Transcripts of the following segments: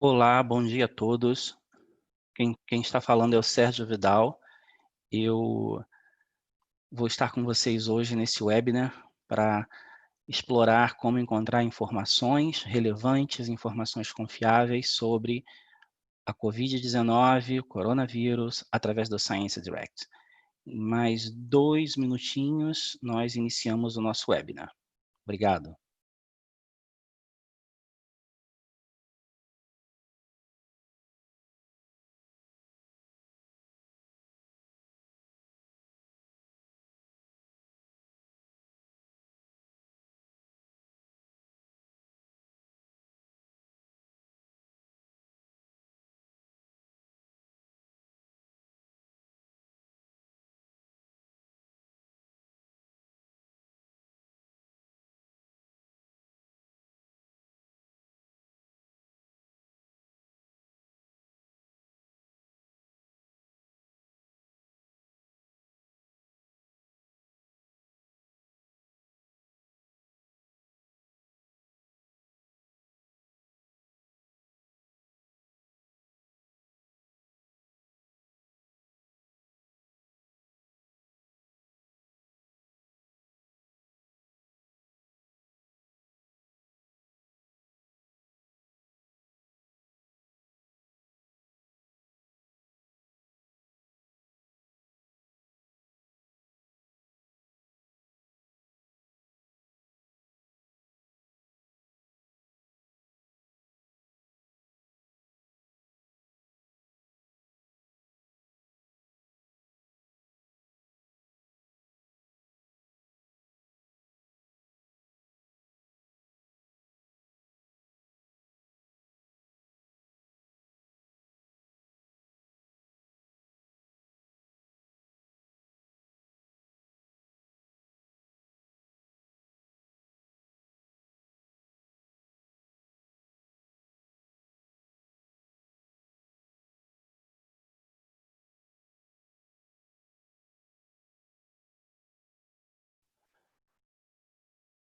Olá, bom dia a todos. Quem está falando é o Sérgio Vidal. Eu vou estar com vocês hoje nesse webinar para explorar como encontrar informações relevantes, informações confiáveis sobre a Covid-19, o coronavírus, através do Science Direct. Em mais 2 minutinhos, nós iniciamos o nosso webinar. Obrigado.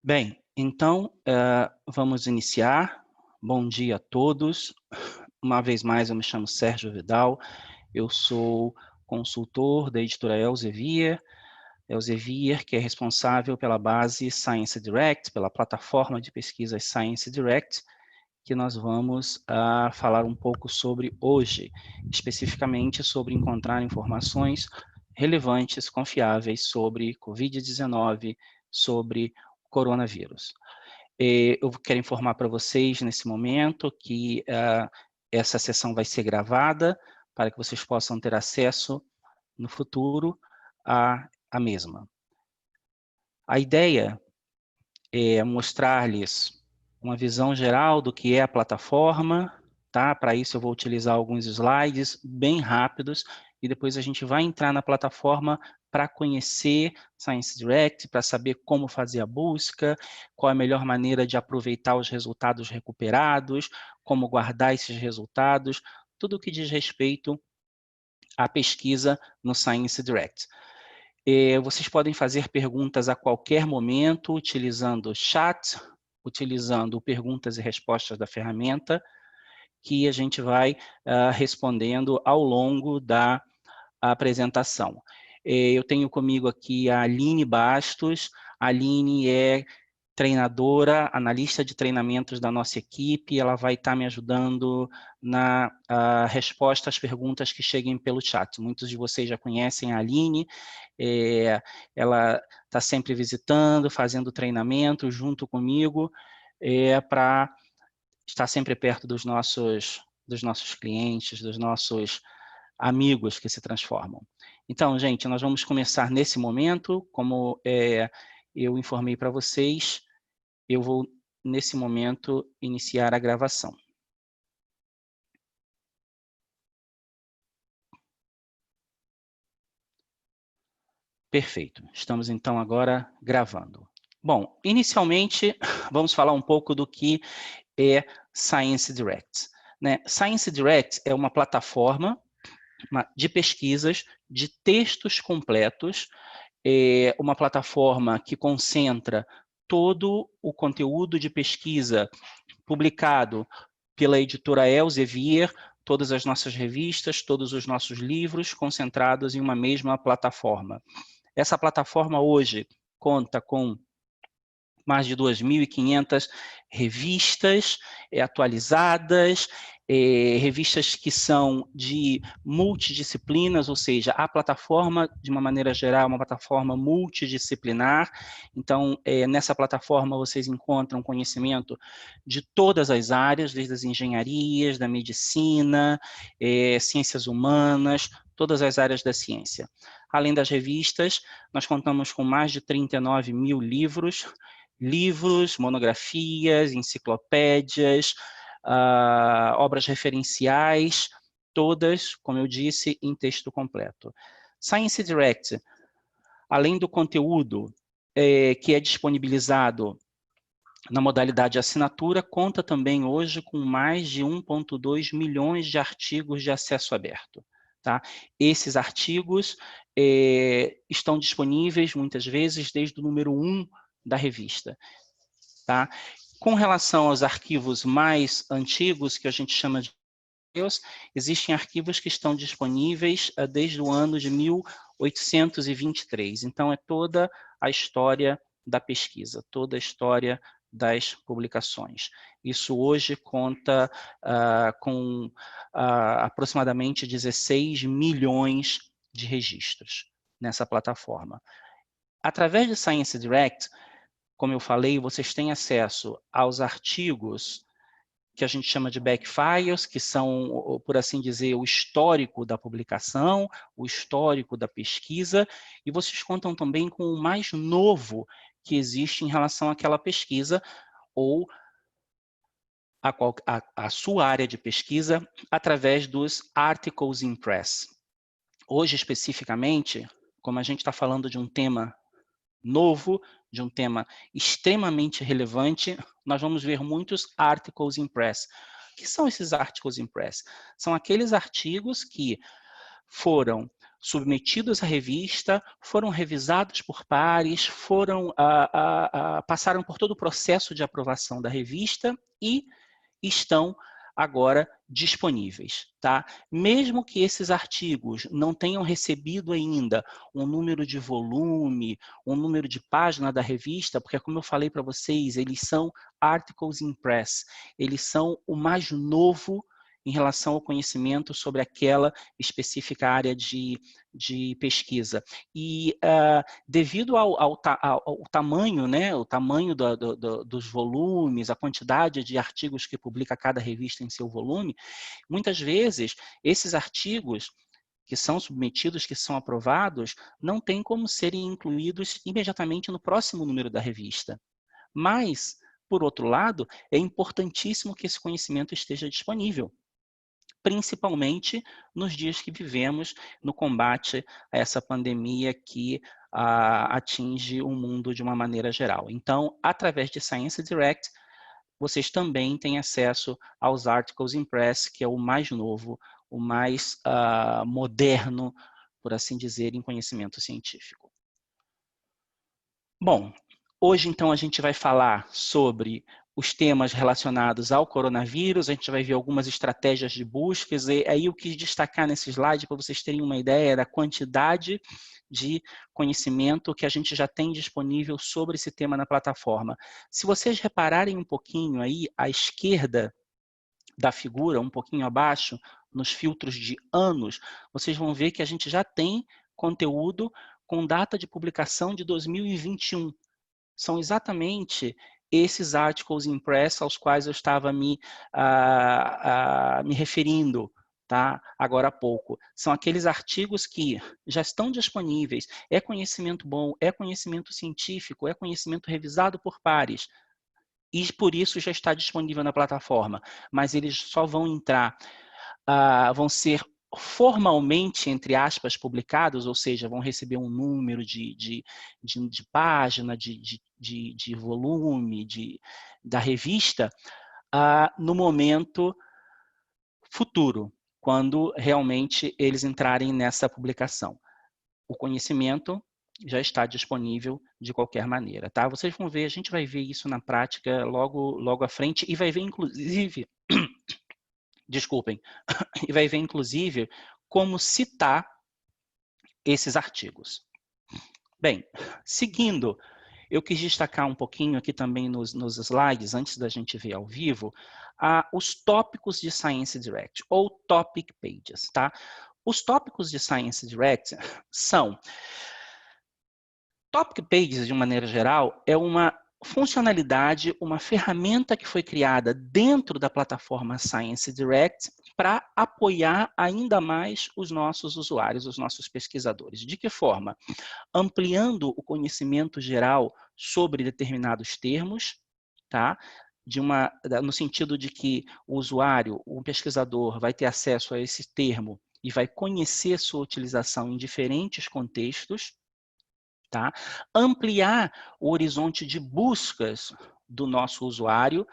Bem, então, vamos iniciar. Bom dia a todos. Uma vez mais, eu me chamo Sérgio Vidal, eu sou consultor da editora Elsevier, que é responsável pela base Science Direct, pela plataforma de pesquisa Science Direct, que nós vamos falar um pouco sobre hoje, especificamente sobre encontrar informações relevantes, confiáveis sobre Covid-19, sobre coronavírus. Eu quero informar para vocês nesse momento que essa sessão vai ser gravada para que vocês possam ter acesso no futuro à mesma. A ideia é mostrar-lhes uma visão geral do que é a plataforma, tá? Para isso eu vou utilizar alguns slides bem rápidos e depois a gente vai entrar na plataforma para conhecer Science Direct, para saber como fazer a busca, qual a melhor maneira de aproveitar os resultados recuperados, como guardar esses resultados, tudo o que diz respeito à pesquisa no Science Direct. Vocês podem fazer perguntas a qualquer momento, utilizando o chat, utilizando perguntas e respostas da ferramenta, que a gente vai respondendo ao longo da apresentação. Eu tenho comigo aqui a Aline Bastos. A Aline é treinadora, analista de treinamentos da nossa equipe, ela vai estar me ajudando na resposta às perguntas que cheguem pelo chat. Muitos de vocês já conhecem a Aline, ela está sempre visitando, fazendo treinamento junto comigo, para estar sempre perto dos nossos clientes, dos nossos amigos que se transformam. Então, gente, nós vamos começar nesse momento, como eu informei para vocês, eu vou, nesse momento, iniciar a gravação. Perfeito. Estamos, então, agora gravando. Bom, inicialmente, vamos falar um pouco do que é Science Direct. Né? Science Direct é uma plataforma de pesquisas de textos completos, uma plataforma que concentra todo o conteúdo de pesquisa publicado pela editora Elsevier, todas as nossas revistas, todos os nossos livros concentrados em uma mesma plataforma. Essa plataforma hoje conta com mais de 2.500 revistas atualizadas, revistas que são de multidisciplinas, ou seja, a plataforma, de uma maneira geral, é uma plataforma multidisciplinar. Então, nessa plataforma vocês encontram conhecimento de todas as áreas, desde as engenharias, da medicina, ciências humanas, todas as áreas da ciência. Além das revistas, nós contamos com mais de 39 mil livros, monografias, enciclopédias, obras referenciais, todas, como eu disse, em texto completo. Science Direct, além do conteúdo que é disponibilizado na modalidade assinatura, conta também hoje com mais de 1,2 milhões de artigos de acesso aberto. Tá? Esses artigos estão disponíveis, muitas vezes, desde o número 1 da revista. Tá? Com relação aos arquivos mais antigos, que a gente chama de museus, existem arquivos que estão disponíveis desde o ano de 1823. Então, é toda a história da pesquisa, toda a história das publicações. Isso hoje conta com aproximadamente 16 milhões de registros nessa plataforma. Através de Science Direct, como eu falei, vocês têm acesso aos artigos que a gente chama de backfiles, que são, por assim dizer, o histórico da publicação, o histórico da pesquisa, e vocês contam também com o mais novo que existe em relação àquela pesquisa, ou a sua área de pesquisa, através dos Articles in Press. Hoje, especificamente, como a gente está falando de um tema novo, de um tema extremamente relevante, nós vamos ver muitos articles in press. O que são esses articles in press? São aqueles artigos que foram submetidos à revista, foram revisados por pares, passaram por todo o processo de aprovação da revista e estão agora disponíveis, tá? Mesmo que esses artigos não tenham recebido ainda um número de volume, um número de página da revista, porque como eu falei para vocês, eles são articles in press, eles são o mais novo em relação ao conhecimento sobre aquela específica área de pesquisa. E devido ao tamanho, né, o tamanho dos volumes, a quantidade de artigos que publica cada revista em seu volume, muitas vezes esses artigos que são submetidos, que são aprovados, não tem como serem incluídos imediatamente no próximo número da revista. Mas, por outro lado, é importantíssimo que esse conhecimento esteja disponível, principalmente nos dias que vivemos no combate a essa pandemia que atinge o mundo de uma maneira geral. Então, através de Science Direct, vocês também têm acesso aos Articles in Press, que é o mais novo, o mais moderno, por assim dizer, em conhecimento científico. Bom, hoje então a gente vai falar sobre os temas relacionados ao coronavírus, a gente vai ver algumas estratégias de buscas, e aí eu quis destacar nesse slide para vocês terem uma ideia da quantidade de conhecimento que a gente já tem disponível sobre esse tema na plataforma. Se vocês repararem um pouquinho aí, à esquerda da figura, um pouquinho abaixo, nos filtros de anos, vocês vão ver que a gente já tem conteúdo com data de publicação de 2021. São exatamente esses articles in press aos quais eu estava me referindo, tá? Agora há pouco. São aqueles artigos que já estão disponíveis, é conhecimento bom, é conhecimento científico, é conhecimento revisado por pares, e por isso já está disponível na plataforma, mas eles só vão entrar, vão ser formalmente, entre aspas, publicados, ou seja, vão receber um número de página, de volume, da revista, no momento futuro, quando realmente eles entrarem nessa publicação. O conhecimento já está disponível de qualquer maneira, tá? Vocês vão ver, a gente vai ver isso na prática logo à frente e vai ver, inclusive, desculpem, e vai ver, inclusive, como citar esses artigos. Bem, seguindo, eu quis destacar um pouquinho aqui também nos slides, antes da gente ver ao vivo, os tópicos de Science Direct, ou Topic Pages, tá? Os tópicos de Science Direct são... Topic Pages, de maneira geral, é uma funcionalidade, uma ferramenta que foi criada dentro da plataforma Science Direct para apoiar ainda mais os nossos usuários, os nossos pesquisadores. De que forma? Ampliando o conhecimento geral sobre determinados termos, tá? No sentido de que o usuário, o pesquisador, vai ter acesso a esse termo e vai conhecer sua utilização em diferentes contextos, tá? Ampliar o horizonte de buscas do nosso usuário.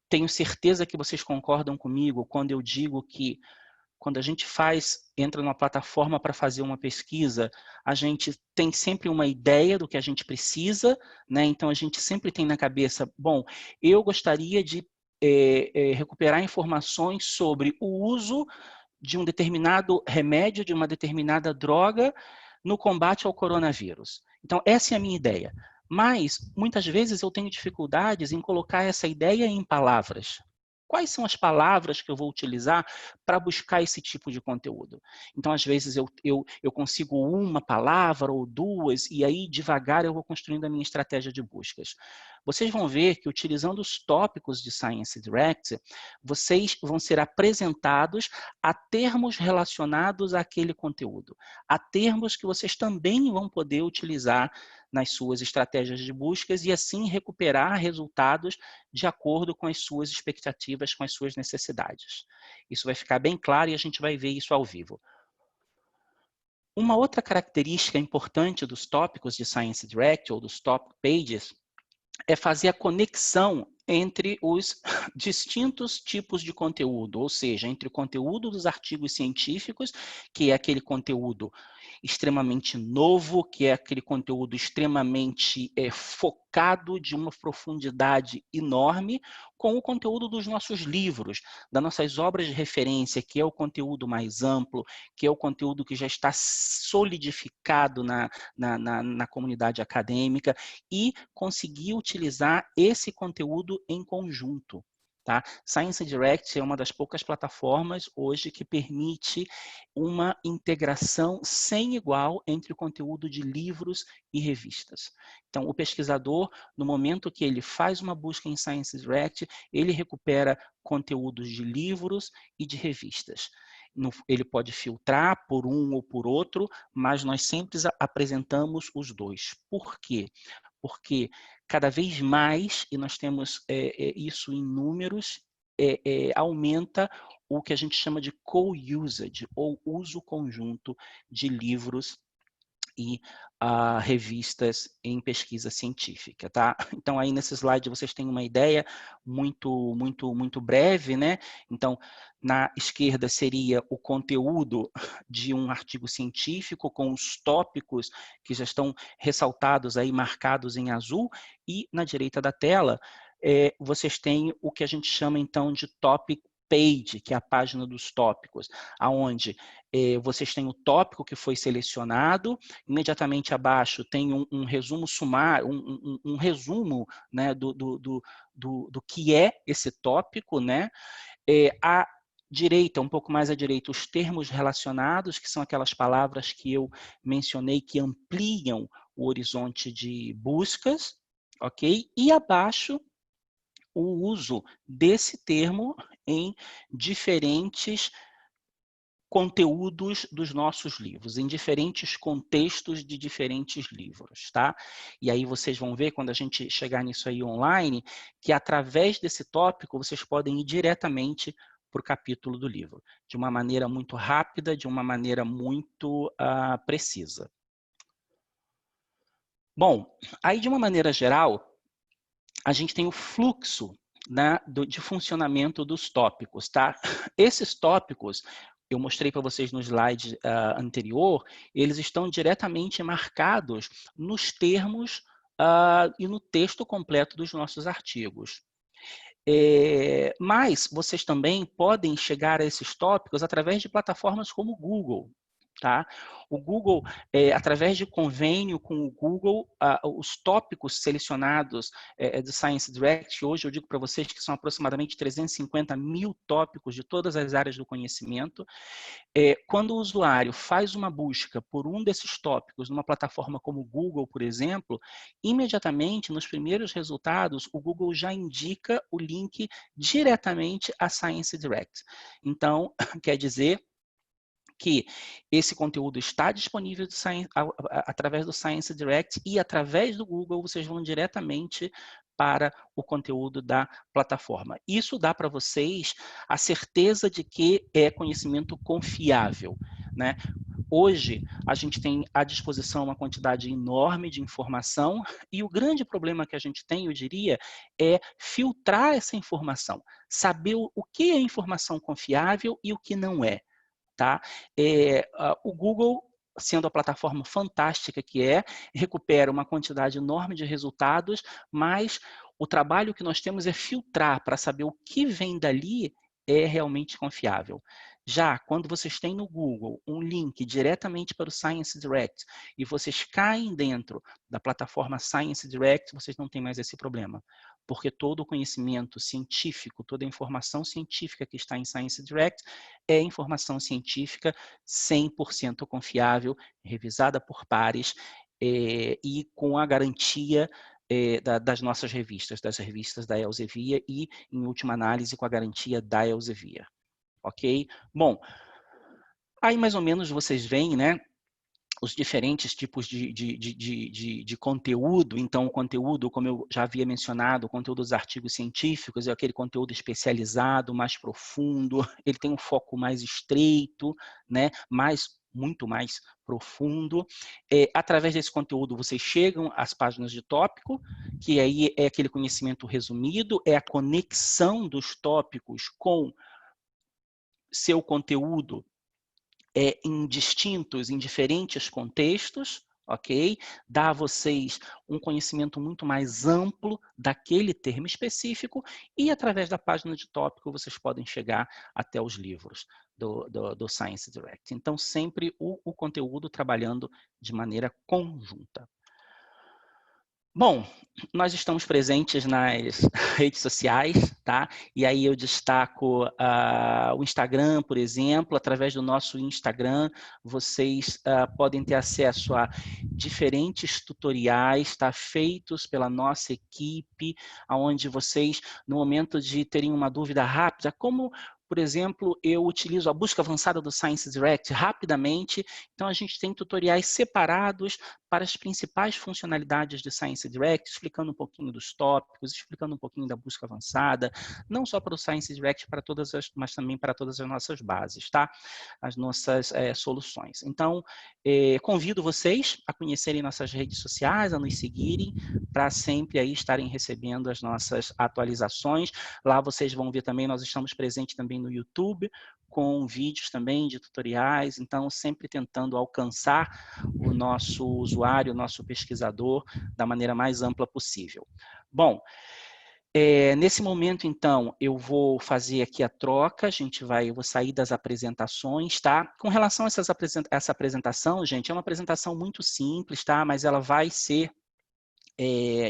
Tenho certeza que vocês concordam comigo quando eu digo que quando a gente entra numa plataforma para fazer uma pesquisa, a gente tem sempre uma ideia do que a gente precisa, né? Então a gente sempre tem na cabeça, bom, eu gostaria de recuperar informações sobre o uso de um determinado remédio, de uma determinada droga no combate ao coronavírus. Então essa é a minha ideia. Mas, muitas vezes, eu tenho dificuldades em colocar essa ideia em palavras. Quais são as palavras que eu vou utilizar para buscar esse tipo de conteúdo? Então, às vezes, eu consigo uma palavra ou duas, e aí, devagar, eu vou construindo a minha estratégia de buscas. Vocês vão ver que, utilizando os tópicos de Science Direct, vocês vão ser apresentados a termos relacionados àquele conteúdo, a termos que vocês também vão poder utilizar nas suas estratégias de buscas e assim recuperar resultados de acordo com as suas expectativas, com as suas necessidades. Isso vai ficar bem claro e a gente vai ver isso ao vivo. Uma outra característica importante dos tópicos de Science Direct ou dos Topic Pages é fazer a conexão entre os distintos tipos de conteúdo, ou seja, entre o conteúdo dos artigos científicos, que é aquele conteúdo extremamente novo, que é aquele conteúdo extremamente focado, de uma profundidade enorme, com o conteúdo dos nossos livros, das nossas obras de referência, que é o conteúdo mais amplo, que é o conteúdo que já está solidificado na comunidade acadêmica, e conseguir utilizar esse conteúdo em conjunto. Tá? Science Direct é uma das poucas plataformas hoje que permite uma integração sem igual entre o conteúdo de livros e revistas. Então, o pesquisador, no momento que ele faz uma busca em Science Direct, ele recupera conteúdos de livros e de revistas. Ele pode filtrar por um ou por outro, mas nós sempre apresentamos os dois. Por quê? Porque cada vez mais, e nós temos isso em números, aumenta o que a gente chama de co-usage, ou uso conjunto de livros e revistas em pesquisa científica, tá? Então, aí nesse slide vocês têm uma ideia muito breve, né? Então, na esquerda seria o conteúdo de um artigo científico com os tópicos que já estão ressaltados aí, marcados em azul, e na direita da tela vocês têm o que a gente chama então de topic page, que é a página dos tópicos, aonde vocês têm o tópico que foi selecionado, imediatamente abaixo tem um resumo sumário, um resumo, né, do que é esse tópico, né? À direita, um pouco mais à direita, os termos relacionados, que são aquelas palavras que eu mencionei que ampliam o horizonte de buscas, ok? E abaixo, o uso desse termo em diferentes conteúdos dos nossos livros, em diferentes contextos de diferentes livros, tá? E aí vocês vão ver, quando a gente chegar nisso aí online, que através desse tópico vocês podem ir diretamente para o capítulo do livro, de uma maneira muito rápida, de uma maneira muito precisa. Bom, aí de uma maneira geral, a gente tem o fluxo, né, de funcionamento dos tópicos, tá? Esses tópicos, eu mostrei para vocês no slide anterior, eles estão diretamente marcados nos termos e no texto completo dos nossos artigos. Mas vocês também podem chegar a esses tópicos através de plataformas como o Google. Tá? O Google, através de convênio com o Google, os tópicos selecionados do Science Direct, hoje eu digo para vocês que são aproximadamente 350 mil tópicos de todas as áreas do conhecimento. Quando o usuário faz uma busca por um desses tópicos numa plataforma como o Google, por exemplo, imediatamente, nos primeiros resultados, o Google já indica o link diretamente a Science Direct. Então, quer dizer que esse conteúdo está disponível através do Science Direct e através do Google vocês vão diretamente para o conteúdo da plataforma. Isso dá para vocês a certeza de que é conhecimento confiável, né? Hoje, a gente tem à disposição uma quantidade enorme de informação e o grande problema que a gente tem, eu diria, é filtrar essa informação, saber o que é informação confiável e o que não é. Tá? O Google, sendo a plataforma fantástica que recupera uma quantidade enorme de resultados, mas o trabalho que nós temos é filtrar para saber o que vem dali é realmente confiável. Já quando vocês têm no Google um link diretamente para o Science Direct e vocês caem dentro da plataforma Science Direct, vocês não têm mais esse problema, porque todo o conhecimento científico, toda a informação científica que está em Science Direct é informação científica 100% confiável, revisada por pares e com a garantia das nossas revistas, das revistas da Elsevier e, em última análise, com a garantia da Elsevier. Ok? Bom, aí mais ou menos vocês veem, né? Os diferentes tipos de conteúdo. Então, o conteúdo, como eu já havia mencionado, o conteúdo dos artigos científicos é aquele conteúdo especializado, mais profundo, ele tem um foco mais estreito, né? Muito mais profundo. Através desse conteúdo, vocês chegam às páginas de tópico, que aí é aquele conhecimento resumido, é a conexão dos tópicos com seu conteúdo em diferentes contextos, ok? Dá a vocês um conhecimento muito mais amplo daquele termo específico e, através da página de tópico, vocês podem chegar até os livros do Science Direct. Então, sempre o conteúdo trabalhando de maneira conjunta. Bom, nós estamos presentes nas redes sociais, tá? E aí eu destaco o Instagram, por exemplo. Através do nosso Instagram, vocês podem ter acesso a diferentes tutoriais, tá? Feitos pela nossa equipe, onde vocês, no momento de terem uma dúvida rápida, como, por exemplo, eu utilizo a busca avançada do Science Direct rapidamente, então a gente tem tutoriais separados para as principais funcionalidades de Science Direct, explicando um pouquinho dos tópicos, explicando um pouquinho da busca avançada, não só para o Science Direct, mas também para todas as nossas bases, tá? As nossas soluções. Então, convido vocês a conhecerem nossas redes sociais, a nos seguirem, para sempre aí estarem recebendo as nossas atualizações. Lá vocês vão ver também, nós estamos presentes também no YouTube, com vídeos também de tutoriais, então sempre tentando alcançar o nosso usuário, o nosso pesquisador, da maneira mais ampla possível. Bom, nesse momento, então, eu vou fazer aqui a troca, eu vou sair das apresentações, tá? Com relação a essa apresentação, gente, é uma apresentação muito simples, tá? Mas ela vai ser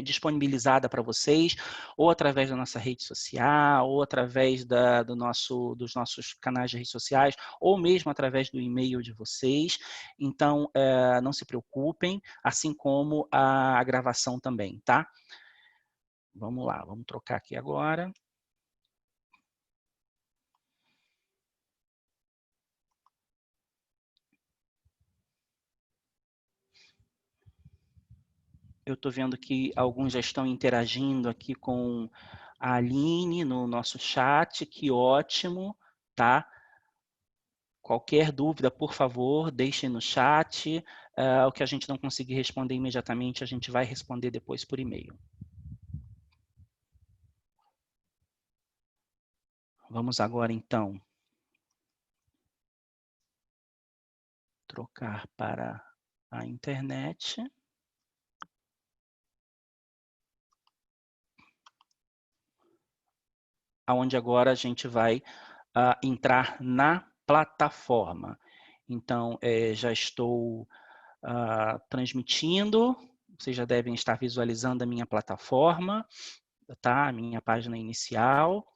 disponibilizada para vocês, ou através da nossa rede social, ou através dos nossos canais de redes sociais, ou mesmo através do e-mail de vocês. Então, não se preocupem, assim como a gravação também, tá? Vamos lá, vamos trocar aqui agora. Eu estou vendo que alguns já estão interagindo aqui com a Aline no nosso chat, que ótimo, tá? Qualquer dúvida, por favor, deixem no chat. O que a gente não conseguir responder imediatamente, a gente vai responder depois por e-mail. Vamos agora, então, trocar para a internet. onde agora a gente vai entrar na plataforma. Então, já estou transmitindo, vocês já devem estar visualizando a minha plataforma, tá? A minha página inicial.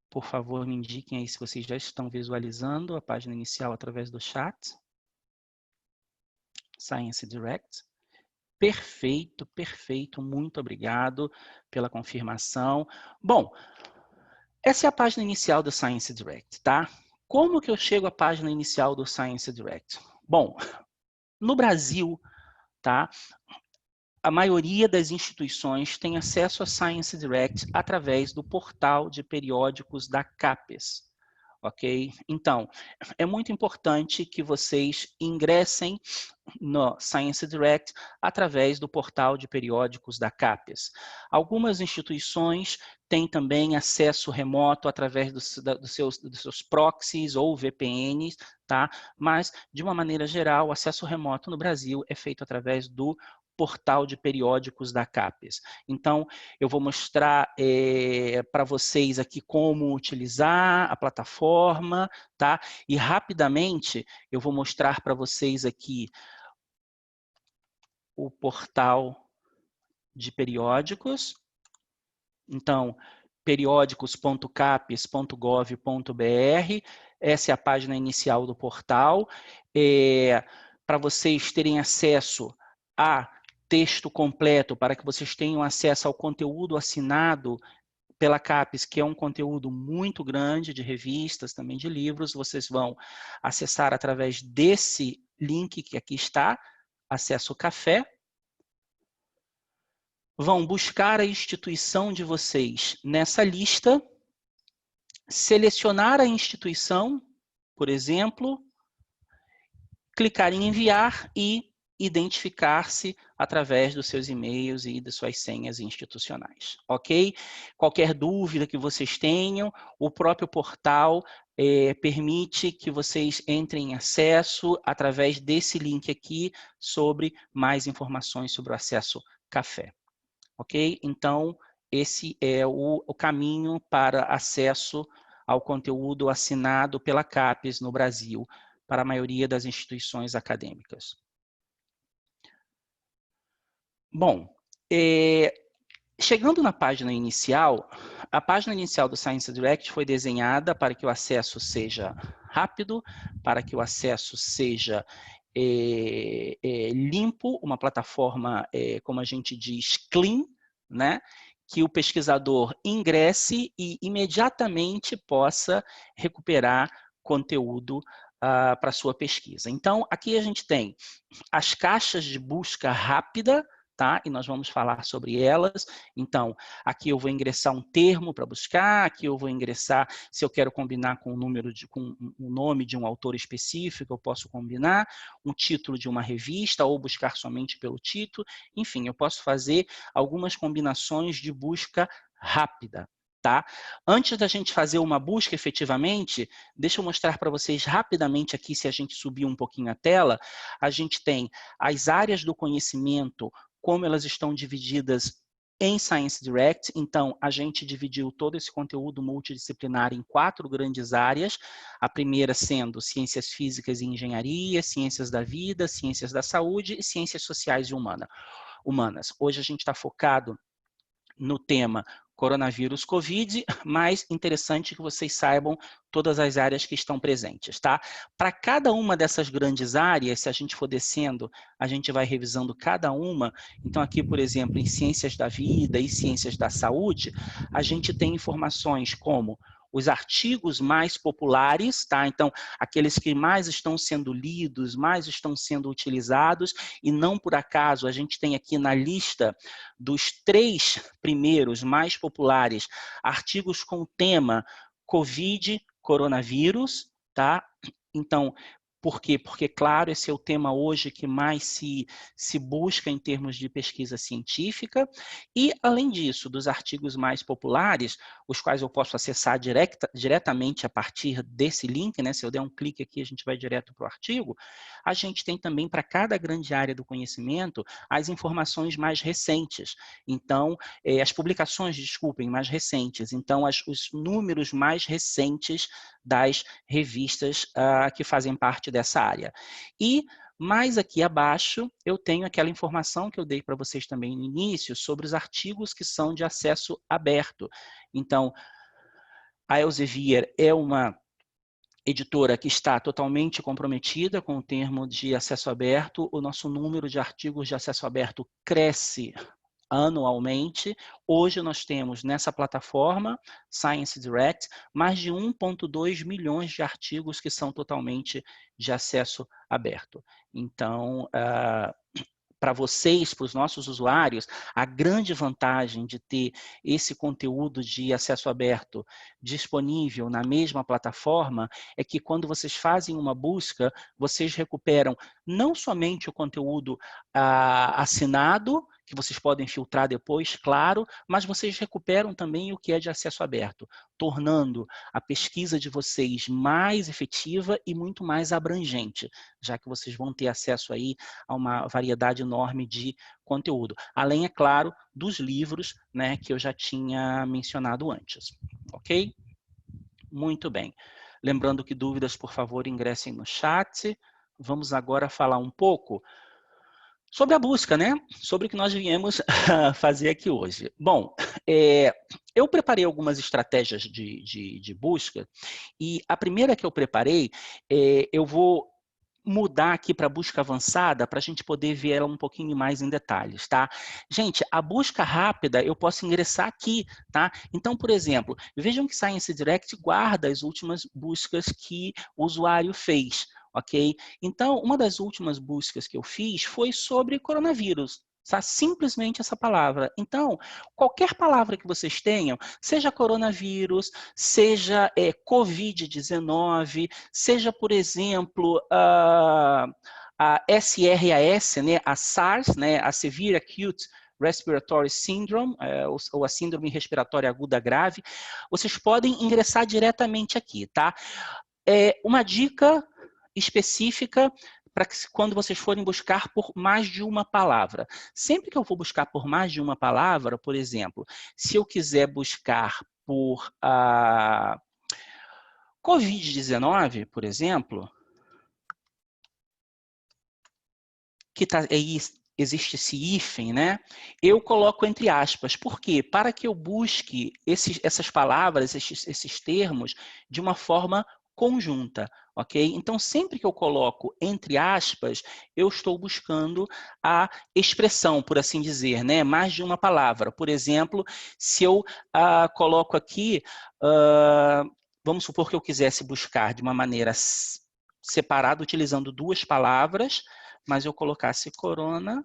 Por favor, me indiquem aí se vocês já estão visualizando a página inicial através do chat. Science Direct. Perfeito, perfeito. Muito obrigado pela confirmação. Bom, essa é a página inicial do Science Direct, tá? Como que eu chego à página inicial do Science Direct? Bom, no Brasil, tá? A maioria das instituições tem acesso a Science Direct através do portal de periódicos da CAPES, ok? Então, é muito importante que vocês ingressem no Science Direct através do portal de periódicos da CAPES. Algumas instituições têm também acesso remoto através dos seus proxies ou VPNs, tá? Mas, de uma maneira geral, o acesso remoto no Brasil é feito através do portal de periódicos da CAPES. Então, eu vou mostrar para vocês aqui como utilizar a plataforma, tá? E rapidamente eu vou mostrar para vocês aqui o portal de periódicos. Então, periódicos.capes.gov.br, essa é a página inicial do portal. Para vocês terem acesso a texto completo, para que vocês tenham acesso ao conteúdo assinado pela CAPES, que é um conteúdo muito grande de revistas, também de livros, vocês vão acessar através desse link que aqui está, Acesso Café. Vão buscar a instituição de vocês nessa lista, selecionar a instituição, por exemplo, clicar em enviar e identificar-se através dos seus e-mails e das suas senhas institucionais, ok? Qualquer dúvida que vocês tenham, o próprio portal permite que vocês entrem em acesso através desse link aqui sobre mais informações sobre o acesso café. Ok? Então, esse é o caminho para acesso ao conteúdo assinado pela CAPES no Brasil, para a maioria das instituições acadêmicas. Bom, chegando na página inicial, a página inicial do Science Direct foi desenhada para que o acesso seja rápido, para que o acesso seja limpo, uma plataforma, como a gente diz, clean, né? Que o pesquisador ingresse e imediatamente possa recuperar conteúdo para sua pesquisa. Então, aqui a gente tem as caixas de busca rápida, tá? E nós vamos falar sobre elas. Então, aqui eu vou ingressar um termo para buscar, aqui eu vou ingressar, se eu quero combinar com o nome de um autor específico, eu posso combinar, um título de uma revista, ou buscar somente pelo título. Enfim, eu posso fazer algumas combinações de busca rápida. Tá? Antes da gente fazer uma busca efetivamente, deixa eu mostrar para vocês rapidamente aqui, se a gente subir um pouquinho a tela, a gente tem as áreas do conhecimento, como elas estão divididas em Science Direct. Então, a gente dividiu todo esse conteúdo multidisciplinar em 4 grandes áreas, a primeira sendo ciências físicas e engenharia, ciências da vida, ciências da saúde e ciências sociais e humanas. Hoje a gente está focado no tema coronavírus COVID, mas interessante que vocês saibam todas as áreas que estão presentes, tá? Para cada uma dessas grandes áreas, se a gente for descendo, a gente vai revisando cada uma. Então aqui, por exemplo, em ciências da vida e ciências da saúde, a gente tem informações como os artigos mais populares, tá? Então, aqueles que mais estão sendo lidos, mais estão sendo utilizados, e não por acaso a gente tem aqui na lista dos 3 primeiros mais populares artigos com o tema COVID, coronavírus, tá? Então, Por quê? Porque, claro, esse é o tema hoje que mais se busca em termos de pesquisa científica. E, além disso, dos artigos mais populares, os quais eu posso acessar diretamente a partir desse link, né? Se eu der um clique aqui, a gente vai direto para o artigo. A gente tem também, para cada grande área do conhecimento, as informações mais recentes. Então, as publicações, desculpem, mais recentes. Então, os números mais recentes das revistas que fazem parte dessa área. E mais aqui abaixo, eu tenho aquela informação que eu dei para vocês também no início, sobre os artigos que são de acesso aberto. Então, a Elsevier é uma editora que está totalmente comprometida com o termo de acesso aberto. O nosso número de artigos de acesso aberto cresce anualmente. Hoje nós temos nessa plataforma, Science Direct, mais de 1,2 milhões de artigos que são totalmente de acesso aberto. Então, para vocês, para os nossos usuários, a grande vantagem de ter esse conteúdo de acesso aberto disponível na mesma plataforma é que quando vocês fazem uma busca, vocês recuperam não somente o conteúdo assinado, que vocês podem filtrar depois, claro, mas vocês recuperam também o que é de acesso aberto, tornando a pesquisa de vocês mais efetiva e muito mais abrangente, já que vocês vão ter acesso aí a uma variedade enorme de conteúdo. Além, é claro, dos livros, né, que eu já tinha mencionado antes. Ok? Muito bem. Lembrando que dúvidas, por favor, ingressem no chat. Vamos agora falar um pouco sobre a busca, né? Sobre o que nós viemos fazer aqui hoje. Bom, eu preparei algumas estratégias de busca, e a primeira que eu preparei, eu vou mudar aqui para busca avançada para a gente poder ver ela um pouquinho mais em detalhes, tá? Gente, a busca rápida eu posso ingressar aqui, tá? Então, por exemplo, vejam que Science Direct guarda as últimas buscas que o usuário fez, ok? Então, uma das últimas buscas que eu fiz foi sobre coronavírus. Tá? Simplesmente essa palavra. Então, qualquer palavra que vocês tenham, seja coronavírus, seja Covid-19, seja, por exemplo, a SRAS, né, a SARS, né, a Severe Acute Respiratory Syndrome, ou a Síndrome Respiratória Aguda Grave, vocês podem ingressar diretamente aqui, tá? Uma dica específica para que quando vocês forem buscar por mais de uma palavra. Sempre que eu vou buscar por mais de uma palavra, por exemplo, se eu quiser buscar por Covid-19, por exemplo, que existe esse hífen, né? Eu coloco entre aspas. Por quê? Para que eu busque essas palavras, esses termos, de uma forma conjunta, ok? Então, sempre que eu coloco entre aspas, eu estou buscando a expressão, por assim dizer, né? Mais de uma palavra. Por exemplo, se eu coloco aqui, vamos supor que eu quisesse buscar de uma maneira separada, utilizando duas palavras, mas eu colocasse coronavírus,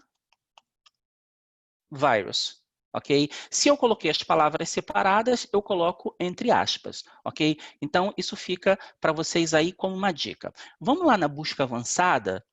ok? Se eu coloquei as palavras separadas, eu coloco entre aspas, ok? Então, isso fica para vocês aí como uma dica. Vamos lá na busca avançada,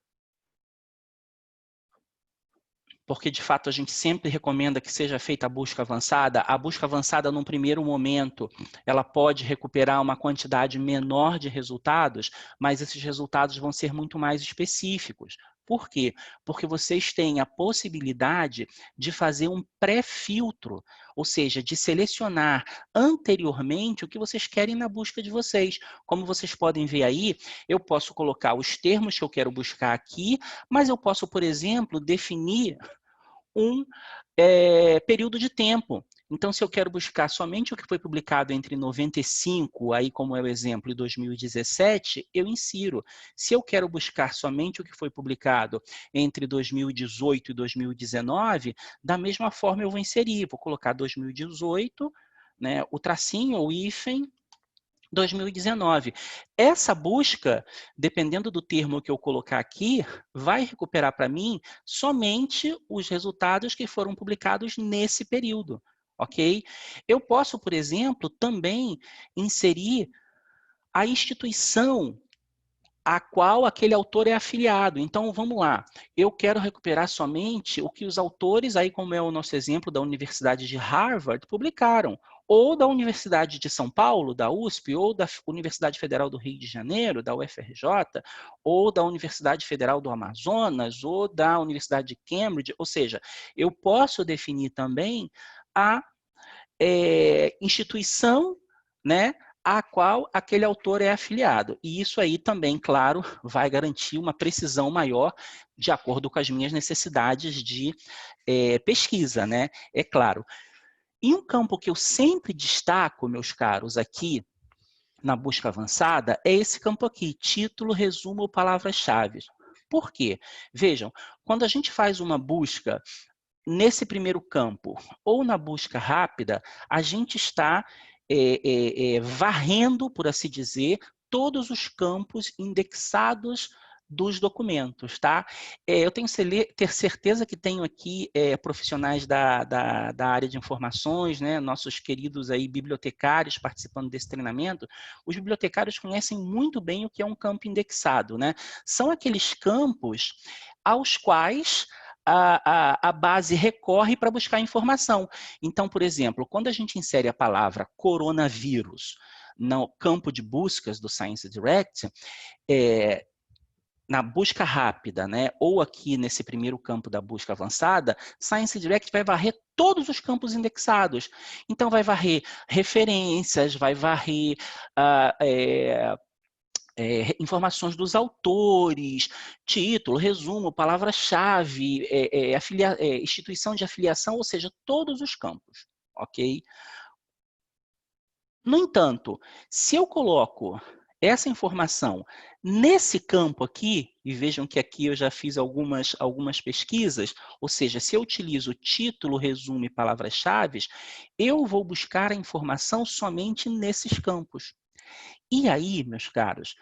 porque de fato a gente sempre recomenda que seja feita a busca avançada. A busca avançada, num primeiro momento, ela pode recuperar uma quantidade menor de resultados, mas esses resultados vão ser muito mais específicos. Por quê? Porque vocês têm a possibilidade de fazer um pré-filtro, ou seja, de selecionar anteriormente o que vocês querem na busca de vocês. Como vocês podem ver aí, eu posso colocar os termos que eu quero buscar aqui, mas eu posso, por exemplo, definir um período de tempo. Então, se eu quero buscar somente o que foi publicado entre 95, aí como é o exemplo, e 2017, eu insiro. Se eu quero buscar somente o que foi publicado entre 2018 e 2019, da mesma forma eu vou inserir. Vou colocar 2018, né, o tracinho, o hífen, 2019. Essa busca, dependendo do termo que eu colocar aqui, vai recuperar para mim somente os resultados que foram publicados nesse período, ok? Eu posso, por exemplo, também inserir a instituição a qual aquele autor é afiliado. Então, vamos lá. Eu quero recuperar somente o que os autores, aí como é o nosso exemplo da Universidade de Harvard, publicaram. Ou da Universidade de São Paulo, da USP, ou da Universidade Federal do Rio de Janeiro, da UFRJ, ou da Universidade Federal do Amazonas, ou da Universidade de Cambridge. Ou seja, eu posso definir também a instituição, né, a qual aquele autor é afiliado. E isso aí também, claro, vai garantir uma precisão maior de acordo com as minhas necessidades de pesquisa, né? É claro. E um campo que eu sempre destaco, meus caros, aqui na busca avançada, é esse campo aqui, título, resumo ou palavras-chave. Por quê? Vejam, quando a gente faz uma busca nesse primeiro campo, ou na busca rápida, a gente está varrendo, por assim dizer, todos os campos indexados dos documentos, tá? Eu tenho ter certeza que tenho aqui profissionais da área de informações, né? Nossos queridos aí bibliotecários participando desse treinamento. Os bibliotecários conhecem muito bem o que é um campo indexado, né? São aqueles campos aos quais a base recorre para buscar informação. Então, por exemplo, quando a gente insere a palavra coronavírus no campo de buscas do Science Direct, na busca rápida, né, ou aqui nesse primeiro campo da busca avançada, Science Direct vai varrer todos os campos indexados. Então, vai varrer referências, vai varrer informações dos autores, título, resumo, palavra-chave, instituição de afiliação, ou seja, todos os campos, ok? No entanto, se eu coloco essa informação nesse campo aqui, e vejam que aqui eu já fiz algumas pesquisas, ou seja, se eu utilizo título, resumo e palavras-chave, eu vou buscar a informação somente nesses campos. E aí, meus caros,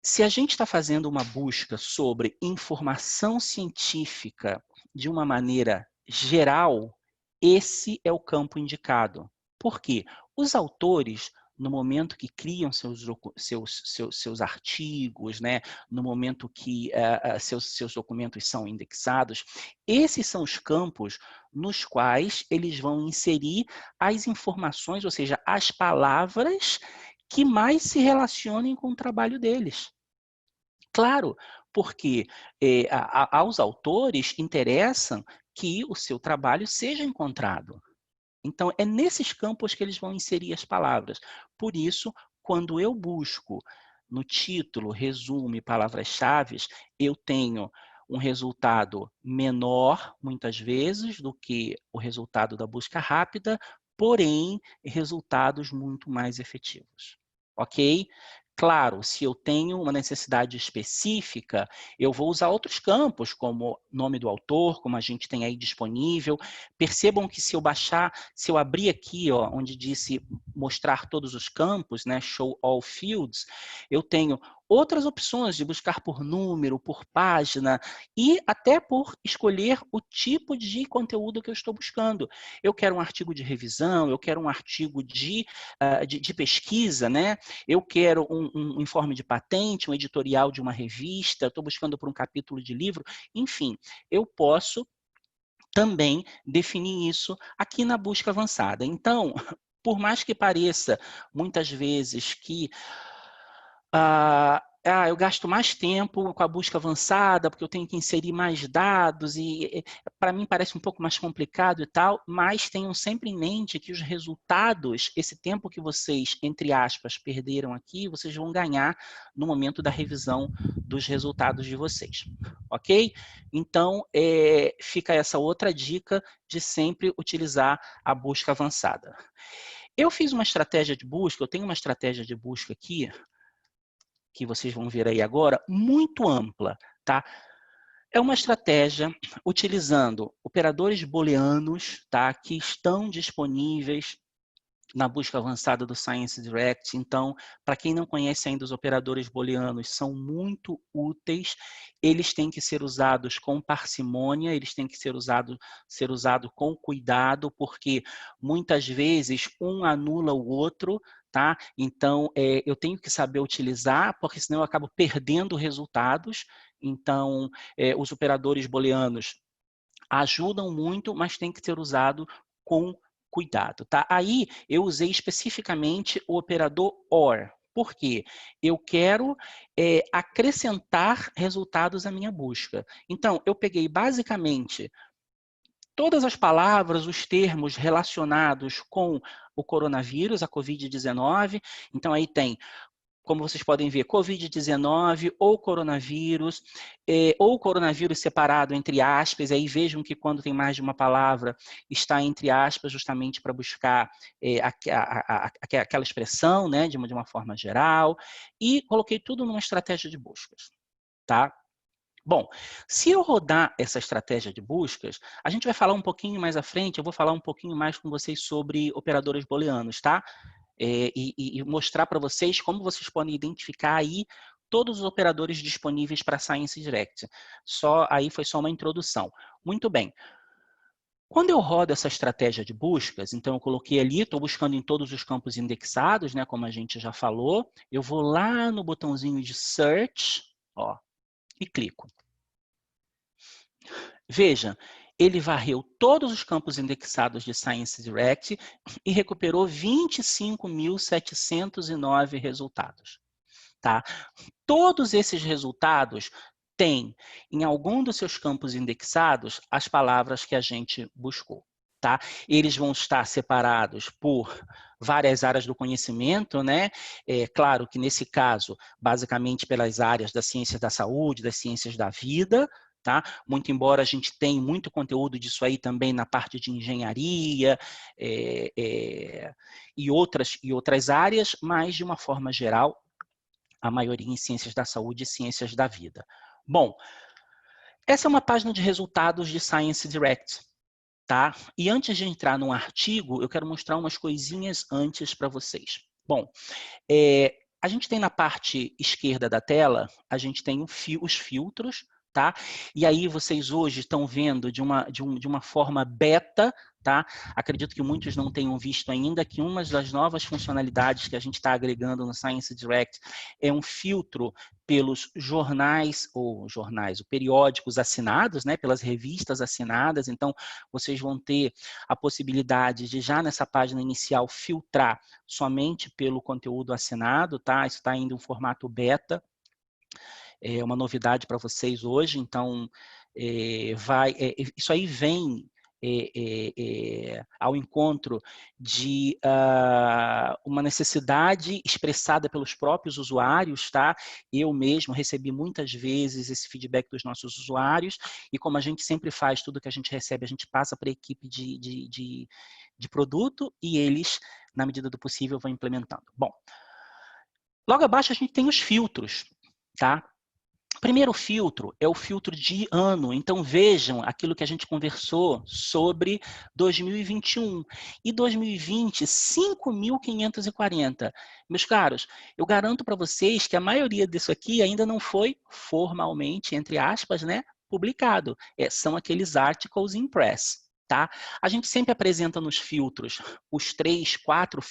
se a gente está fazendo uma busca sobre informação científica de uma maneira geral, esse é o campo indicado. Por quê? Os autores, no momento que criam seus artigos, né, no momento que seus documentos são indexados, esses são os campos nos quais eles vão inserir as informações, ou seja, as palavras que mais se relacionem com o trabalho deles. Claro, porque aos autores interessam que o seu trabalho seja encontrado. Então, é nesses campos que eles vão inserir as palavras. Por isso, quando eu busco no título, resumo e palavras-chave, eu tenho um resultado menor, muitas vezes, do que o resultado da busca rápida, porém, resultados muito mais efetivos. Ok? Claro, se eu tenho uma necessidade específica, eu vou usar outros campos, como nome do autor, como a gente tem aí disponível. Percebam que se eu baixar, se eu abrir aqui, ó, onde disse mostrar todos os campos, né, show all fields, eu tenho outras opções de buscar por número, por página e até por escolher o tipo de conteúdo que eu estou buscando. Eu quero um artigo de revisão, eu quero um artigo de pesquisa, né? Eu quero um informe de patente, um editorial de uma revista, estou buscando por um capítulo de livro, enfim, eu posso também definir isso aqui na busca avançada. Então, por mais que pareça muitas vezes que eu gasto mais tempo com a busca avançada, porque eu tenho que inserir mais dados, e para mim parece um pouco mais complicado e tal, mas tenham sempre em mente que os resultados, esse tempo que vocês, entre aspas, perderam aqui, vocês vão ganhar no momento da revisão dos resultados de vocês, ok? Então, fica essa outra dica de sempre utilizar a busca avançada. Eu fiz uma estratégia de busca, eu tenho uma estratégia de busca aqui, que vocês vão ver aí agora, muito ampla, tá? É uma estratégia utilizando operadores booleanos, tá? Que estão disponíveis na busca avançada do Science Direct. Então, para quem não conhece ainda os operadores booleanos, são muito úteis. Eles têm que ser usados com parcimônia, eles têm que ser usados com cuidado, porque muitas vezes um anula o outro, tá? Então, eu tenho que saber utilizar, porque senão eu acabo perdendo resultados. Então, os operadores booleanos ajudam muito, mas tem que ser usado com cuidado, tá? Aí, eu usei especificamente o operador OR. Por quê? Eu quero acrescentar resultados à minha busca. Então, eu peguei basicamente todas as palavras, os termos relacionados com o coronavírus, a Covid-19. Então, aí tem, como vocês podem ver, Covid-19 ou coronavírus separado entre aspas. Aí vejam que quando tem mais de uma palavra, está entre aspas, justamente para buscar aquela expressão, né, de uma forma geral. E coloquei tudo numa estratégia de buscas, tá? Bom, se eu rodar essa estratégia de buscas, a gente vai falar um pouquinho mais à frente, eu vou falar um pouquinho mais com vocês sobre operadores booleanos, tá? E mostrar para vocês como vocês podem identificar aí todos os operadores disponíveis para Science Direct. Aí foi só uma introdução. Muito bem. Quando eu rodo essa estratégia de buscas, então eu coloquei ali, estou buscando em todos os campos indexados, né, como a gente já falou, eu vou lá no botãozinho de Search, ó, e clico. Veja, ele varreu todos os campos indexados de Science Direct e recuperou 25.709 resultados. Tá? Todos esses resultados têm, em algum dos seus campos indexados, as palavras que a gente buscou. Tá? Eles vão estar separados por várias áreas do conhecimento, né? Claro que nesse caso, basicamente pelas áreas das ciências da saúde, das ciências da vida, tá? Muito embora a gente tenha muito conteúdo disso aí também na parte de engenharia e outras áreas, mas de uma forma geral, a maioria em ciências da saúde e ciências da vida. Bom, essa é uma página de resultados de Science Direct, tá? E antes de entrar no artigo, eu quero mostrar umas coisinhas antes para vocês. Bom, a gente tem na parte esquerda da tela, a gente tem os filtros, tá? E aí vocês hoje estão vendo de uma forma beta, tá? Acredito que muitos não tenham visto ainda que uma das novas funcionalidades que a gente está agregando no Science Direct é um filtro pelos periódicos assinados, né? Pelas revistas assinadas. Então, vocês vão ter a possibilidade de já nessa página inicial filtrar somente pelo conteúdo assinado, tá? Isso está indo em formato beta. É uma novidade para vocês hoje, então isso aí vem ao encontro de uma necessidade expressada pelos próprios usuários, tá? Eu mesmo recebi muitas vezes esse feedback dos nossos usuários, e como a gente sempre faz, tudo que a gente recebe, a gente passa para a equipe de produto, e eles, na medida do possível, vão implementando. Bom, logo abaixo a gente tem os filtros, tá? O primeiro filtro é o filtro de ano. Então, vejam aquilo que a gente conversou sobre 2021. E 2020, 5.540. Meus caros, eu garanto para vocês que a maioria disso aqui ainda não foi formalmente, entre aspas, né, publicado. São aqueles articles in press. Tá? A gente sempre apresenta nos filtros os 3, 4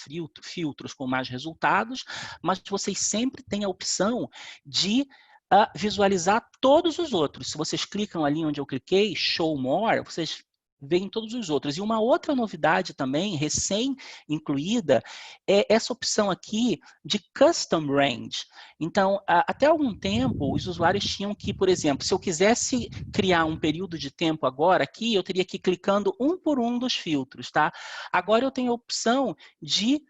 filtros com mais resultados, mas vocês sempre têm a opção de visualizar todos os outros. Se vocês clicam ali onde eu cliquei, Show More, vocês veem todos os outros. E uma outra novidade também, recém-incluída, é essa opção aqui de Custom Range. Então, até algum tempo, os usuários tinham que, por exemplo, se eu quisesse criar um período de tempo agora aqui, eu teria que ir clicando um por um dos filtros, tá? Agora eu tenho a opção de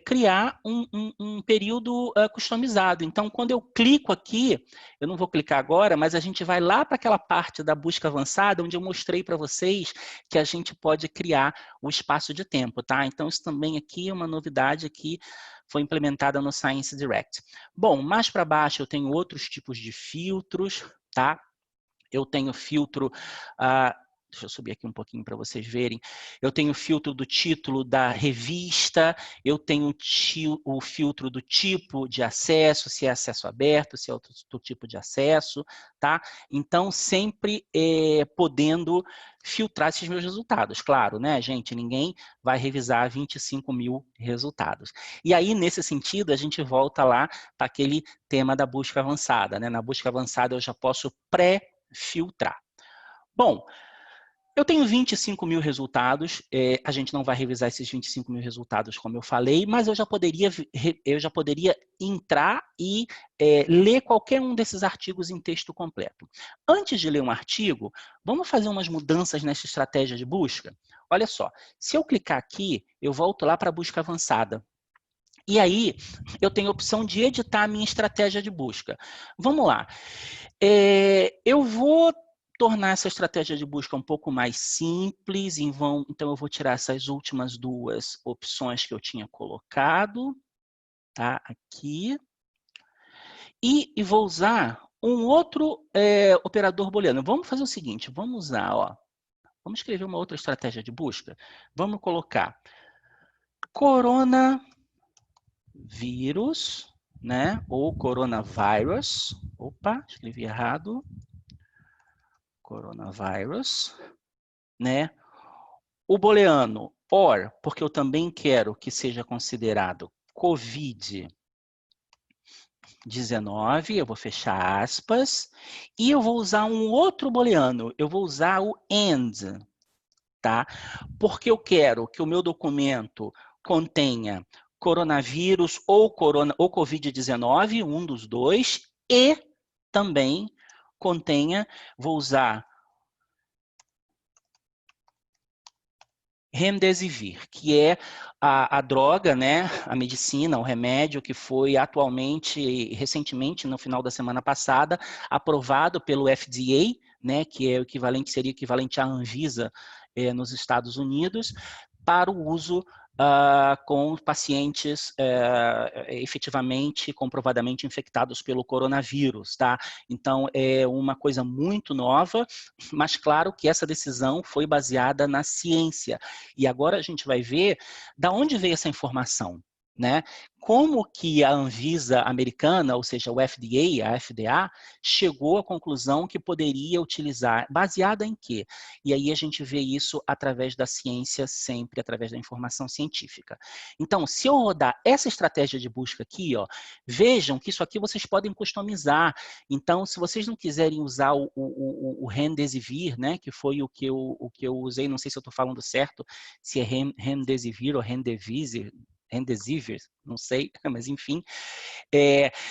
criar um período customizado. Então, quando eu clico aqui, eu não vou clicar agora, mas a gente vai lá para aquela parte da busca avançada, onde eu mostrei para vocês que a gente pode criar o espaço de tempo, tá? Então, isso também aqui é uma novidade que foi implementada no Science Direct. Bom, mais para baixo eu tenho outros tipos de filtros, tá? Eu tenho filtro Deixa eu subir aqui um pouquinho para vocês verem. Eu tenho o filtro do título da revista, eu tenho o filtro do tipo de acesso, se é acesso aberto, se é outro tipo de acesso, tá? Então, sempre podendo filtrar esses meus resultados. Claro, né, gente? Ninguém vai revisar 25 mil resultados. E aí, nesse sentido, a gente volta lá para aquele tema da busca avançada, né? Na busca avançada, eu já posso pré-filtrar. Bom, eu tenho 25 mil resultados, a gente não vai revisar esses 25 mil resultados, como eu falei, mas eu já poderia entrar e ler qualquer um desses artigos em texto completo. Antes de ler um artigo, vamos fazer umas mudanças nessa estratégia de busca? Olha só, se eu clicar aqui, eu volto lá para a busca avançada. E aí, eu tenho a opção de editar a minha estratégia de busca. Vamos lá. Eu vou tornar essa estratégia de busca um pouco mais simples, então eu vou tirar essas últimas duas opções que eu tinha colocado, tá? Aqui. E vou usar um outro operador booleano. Vamos fazer o seguinte, vamos usar, ó, vamos escrever uma outra estratégia de busca. Vamos colocar coronavírus, né? Ou coronavirus. Opa, escrevi errado. Coronavírus, né? O booleano or, porque eu também quero que seja considerado COVID-19, eu vou fechar aspas, e eu vou usar um outro booleano, eu vou usar o AND, tá? Porque eu quero que o meu documento contenha coronavírus ou COVID-19, um dos dois, e também contenha, vou usar Remdesivir, que é a droga, né, a medicina, o remédio que foi recentemente, no final da semana passada, aprovado pelo FDA, né, que é o equivalente, seria equivalente à Anvisa nos Estados Unidos, para o uso com pacientes efetivamente, comprovadamente infectados pelo coronavírus, tá? Então, é uma coisa muito nova, mas claro que essa decisão foi baseada na ciência. E agora a gente vai ver da onde veio essa informação, né? Como que a Anvisa americana, ou seja, o FDA, a FDA, chegou à conclusão que poderia utilizar, baseada em quê? E aí a gente vê isso através da ciência, sempre através da informação científica. Então, se eu rodar essa estratégia de busca aqui, ó, vejam que isso aqui vocês podem customizar. Então, se vocês não quiserem usar o Remdesivir, né, que foi o que eu usei, não sei se eu estou falando certo, se é Remdesivir ou Remdesivir, não sei, mas enfim.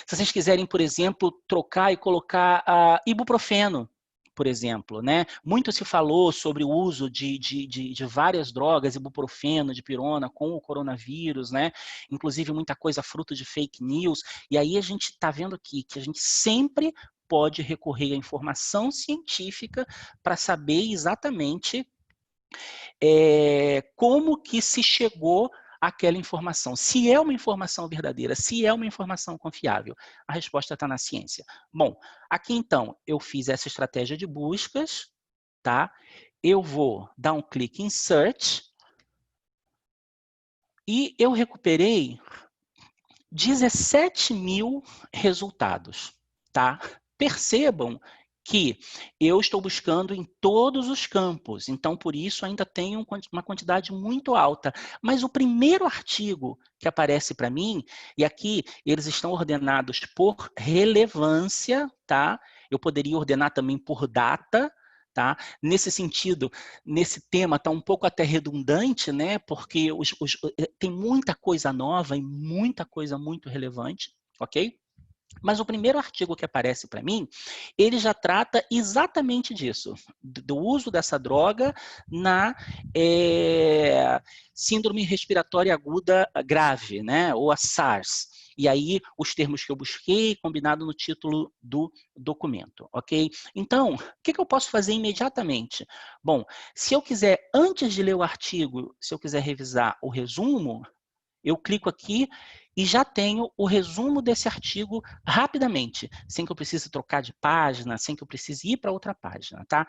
Se vocês quiserem, por exemplo, trocar e colocar ibuprofeno, por exemplo, né? Muito se falou sobre o uso de várias drogas, ibuprofeno, dipirona, com o coronavírus, né? Inclusive muita coisa fruto de fake news. E aí a gente está vendo aqui que a gente sempre pode recorrer à informação científica para saber exatamente como que se chegou àquela informação. Se é uma informação verdadeira, se é uma informação confiável, a resposta está na ciência. Bom, aqui então eu fiz essa estratégia de buscas, tá? Eu vou dar um clique em Search e eu recuperei 17 mil resultados, tá? Percebam que eu estou buscando em todos os campos, então por isso ainda tenho uma quantidade muito alta. Mas o primeiro artigo que aparece para mim, e aqui eles estão ordenados por relevância, tá? Eu poderia ordenar também por data, tá? Nesse sentido, nesse tema está um pouco até redundante, né? Porque tem muita coisa nova e muita coisa muito relevante, ok? Mas o primeiro artigo que aparece para mim, ele já trata exatamente disso, do uso dessa droga na síndrome respiratória aguda grave, né? Ou a SARS. E aí, os termos que eu busquei, combinado no título do documento, ok? Então, o que eu posso fazer imediatamente? Bom, se eu quiser, antes de ler o artigo, se eu quiser revisar o resumo, eu clico aqui e já tenho o resumo desse artigo rapidamente, sem que eu precise trocar de página, sem que eu precise ir para outra página, tá?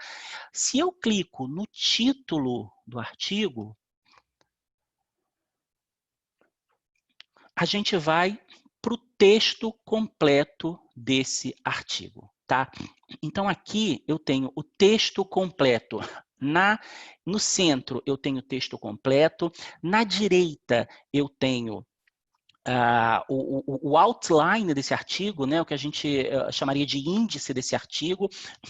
Se eu clico no título do artigo, a gente vai para o texto completo desse artigo, tá? Então, aqui eu tenho o texto completo. No centro, eu tenho o texto completo. Na direita, eu tenho o outline desse artigo, né, o que a gente chamaria de índice desse artigo.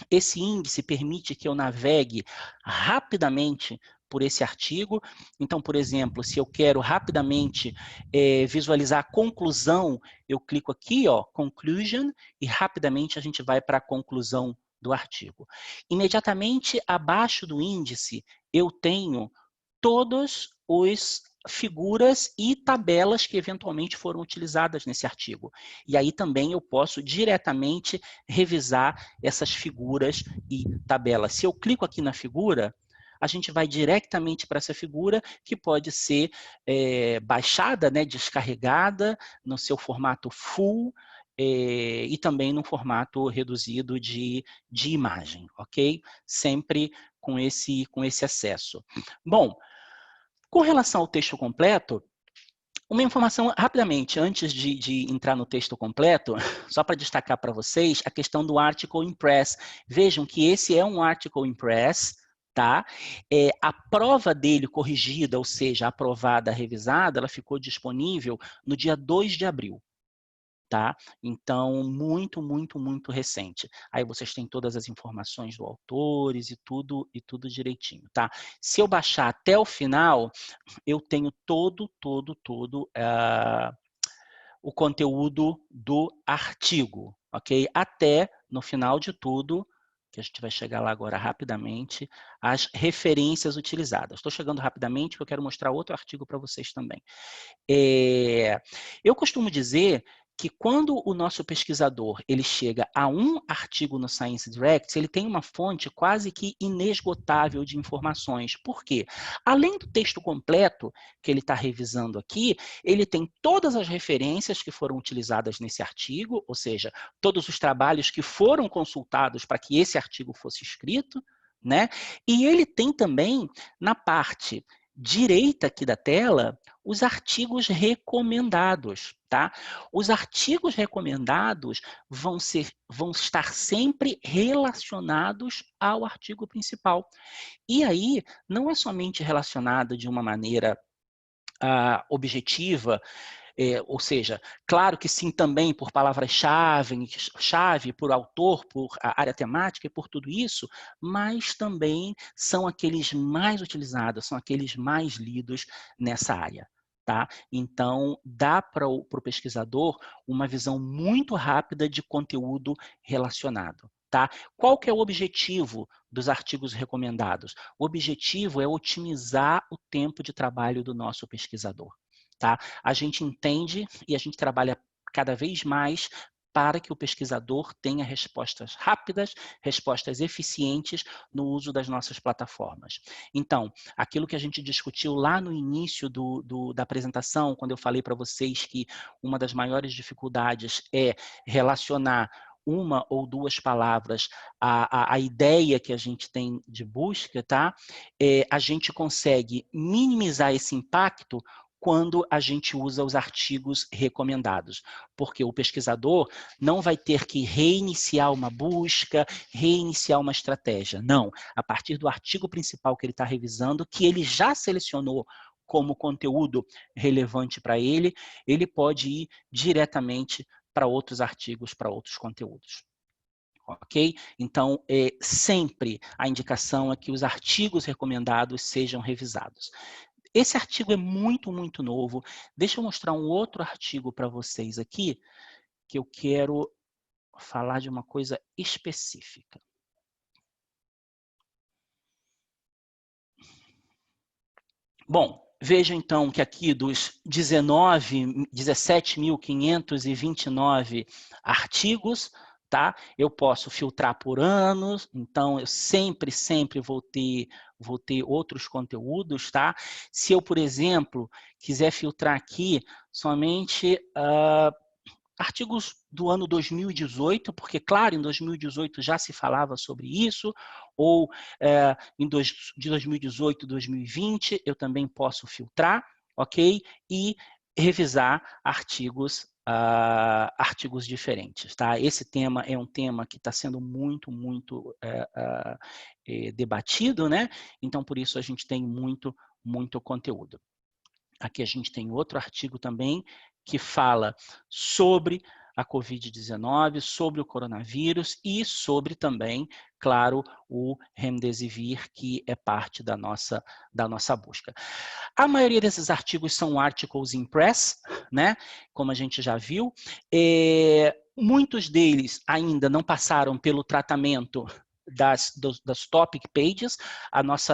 Esse índice permite que eu navegue rapidamente por esse artigo. Então, por exemplo, se eu quero rapidamente visualizar a conclusão, eu clico aqui, ó, Conclusion, e rapidamente a gente vai para a conclusão do artigo. Imediatamente abaixo do índice, eu tenho todos os figuras e tabelas que eventualmente foram utilizadas nesse artigo. E aí também eu posso diretamente revisar essas figuras e tabelas. Se eu clico aqui na figura, a gente vai diretamente para essa figura, que pode ser baixada, né, descarregada no seu formato full, e também no formato reduzido de imagem, ok? Sempre com esse acesso. Bom, com relação ao texto completo, uma informação rapidamente, antes de entrar no texto completo, só para destacar para vocês a questão do Article in Press. Vejam que esse é um Article in Press, tá? A prova dele corrigida, ou seja, aprovada, revisada, ela ficou disponível no dia 2 de abril. Tá? Então, muito, muito, muito recente. Aí vocês têm todas as informações do autores e tudo direitinho, tá? Se eu baixar até o final, eu tenho todo o conteúdo do artigo, ok? Até no final de tudo, que a gente vai chegar lá agora rapidamente, as referências utilizadas. Estou chegando rapidamente porque eu quero mostrar outro artigo para vocês também. Eu costumo dizer que quando o nosso pesquisador ele chega a um artigo no Science Direct, ele tem uma fonte quase que inesgotável de informações. Por quê? Além do texto completo que ele está revisando aqui, ele tem todas as referências que foram utilizadas nesse artigo, ou seja, todos os trabalhos que foram consultados para que esse artigo fosse escrito, né? E ele tem também, na parte direita aqui da tela, os artigos recomendados, tá? Os artigos recomendados vão estar sempre relacionados ao artigo principal. E aí, não é somente relacionado de uma maneira objetiva, ou seja, claro que sim também por palavras-chave, por autor, por área temática e por tudo isso, mas também são aqueles mais utilizados, são aqueles mais lidos nessa área. Tá? Então, dá para o pesquisador uma visão muito rápida de conteúdo relacionado. Tá? Qual que é o objetivo dos artigos recomendados? O objetivo é otimizar o tempo de trabalho do nosso pesquisador. Tá? A gente entende e a gente trabalha cada vez mais para que o pesquisador tenha respostas rápidas, respostas eficientes no uso das nossas plataformas. Então, aquilo que a gente discutiu lá no início da apresentação, quando eu falei para vocês que uma das maiores dificuldades é relacionar uma ou duas palavras à ideia que a gente tem de busca, tá? A gente consegue minimizar esse impacto quando a gente usa os artigos recomendados, porque o pesquisador não vai ter que reiniciar uma busca, reiniciar uma estratégia. Não, a partir do artigo principal que ele está revisando, que ele já selecionou como conteúdo relevante para ele, ele pode ir diretamente para outros artigos, para outros conteúdos. Ok? Então, sempre a indicação é que os artigos recomendados sejam revisados. Esse artigo é muito, muito novo. Deixa eu mostrar um outro artigo para vocês aqui, que eu quero falar de uma coisa específica. Bom, veja então que aqui dos 17.529 artigos, tá? Eu posso filtrar por anos, então eu sempre vou ter outros conteúdos, tá? Se eu, por exemplo, quiser filtrar aqui somente artigos do ano 2018, porque, claro, em 2018 já se falava sobre isso, ou de 2018 a 2020 eu também posso filtrar, ok? E revisar artigos diferentes, tá? Esse tema é um tema que está sendo muito debatido, né? Então, por isso, a gente tem muito conteúdo. Aqui a gente tem outro artigo também que fala sobre a Covid-19, sobre o coronavírus e sobre também, claro, o Remdesivir, que é parte da nossa busca. A maioria desses artigos são articles in press, né? Como a gente já viu. Muitos deles ainda não passaram pelo tratamento das topic pages. Nosso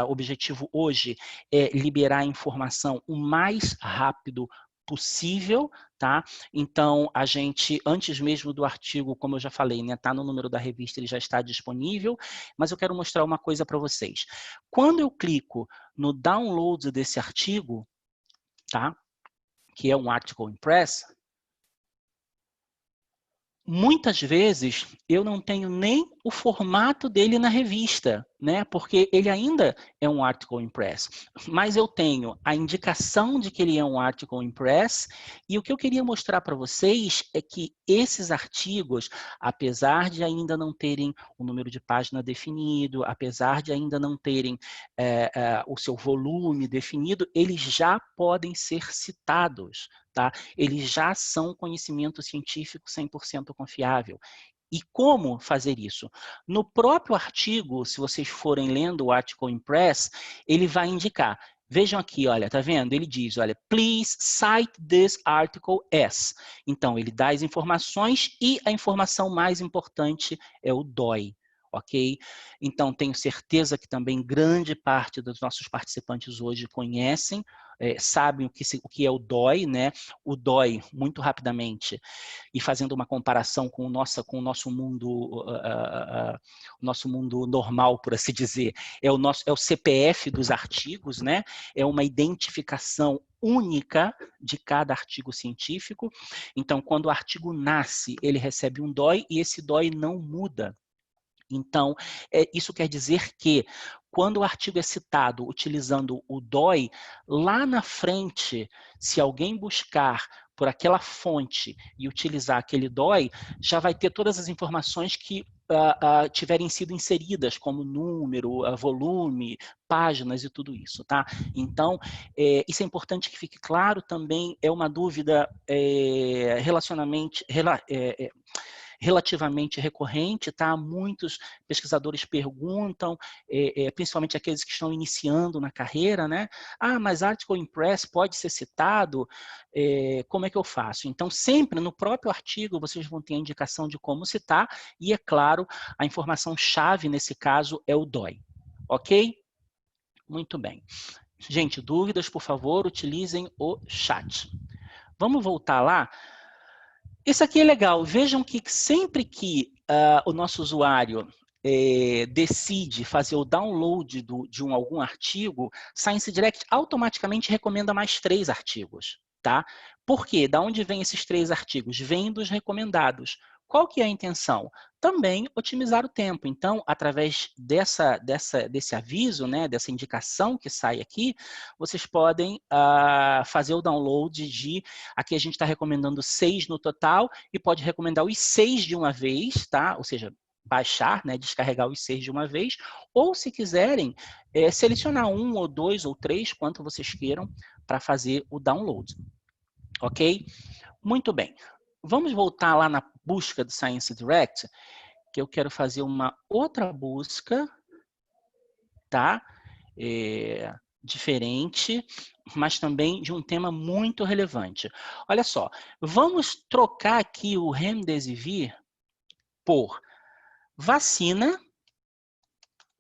objetivo hoje é liberar a informação o mais rápido possível, tá? Então, a gente, antes mesmo do artigo, como eu já falei, né, tá no número da revista, ele já está disponível, mas eu quero mostrar uma coisa para vocês. Quando eu clico no download desse artigo, tá? Que é um article in press, muitas vezes eu não tenho nem o formato dele na revista, né? Porque ele ainda é um article in press. Mas eu tenho a indicação de que ele é um article in press, e o que eu queria mostrar para vocês é que esses artigos, apesar de ainda não terem o número de página definido, apesar de ainda não terem o seu volume definido, eles já podem ser citados, tá? Eles já são conhecimento científico 100% confiável. E como fazer isso? No próprio artigo, se vocês forem lendo o article in press, ele vai indicar. Vejam aqui, olha, tá vendo? Ele diz, olha, please cite this article as. Então, ele dá as informações e a informação mais importante é o DOI. Ok? Então, tenho certeza que também grande parte dos nossos participantes hoje conhecem, sabem o que é o DOI, né? O DOI, muito rapidamente, e fazendo uma comparação com o nosso mundo, nosso mundo normal, por assim dizer, é o CPF dos artigos, né? É uma identificação única de cada artigo científico. Então, quando o artigo nasce, ele recebe um DOI e esse DOI não muda. Então, isso quer dizer que, quando o artigo é citado utilizando o DOI, lá na frente, se alguém buscar por aquela fonte e utilizar aquele DOI, já vai ter todas as informações que tiverem sido inseridas, como número, volume, páginas e tudo isso, tá? Então, isso é importante que fique claro também, é uma dúvida relativamente recorrente, tá? Muitos pesquisadores perguntam, principalmente aqueles que estão iniciando na carreira, né? Ah, mas article in press pode ser citado? Como é que eu faço? Então, sempre no próprio artigo vocês vão ter a indicação de como citar e, é claro, a informação-chave nesse caso é o DOI. Ok? Muito bem. Gente, dúvidas, por favor, utilizem o chat. Vamos voltar lá. Isso aqui é legal. Vejam que sempre que o nosso usuário decide fazer o download de algum artigo, Science Direct automaticamente recomenda mais 3 artigos. Tá? Por quê? Da onde vêm esses 3 artigos? Vêm dos recomendados. Qual que é a intenção? Também otimizar o tempo. Então, através desse aviso, né, dessa indicação que sai aqui, vocês podem fazer o download de... Aqui a gente está recomendando 6 no total e pode recomendar os 6 de uma vez, tá? Ou seja, baixar, né, descarregar os 6 de uma vez, ou se quiserem, selecionar 1 ou 2 ou 3, quanto vocês queiram, para fazer o download. Ok? Muito bem. Vamos voltar lá na busca do Science Direct, que eu quero fazer uma outra busca, tá? Diferente, mas também de um tema muito relevante. Olha só, vamos trocar aqui o Remdesivir por vacina,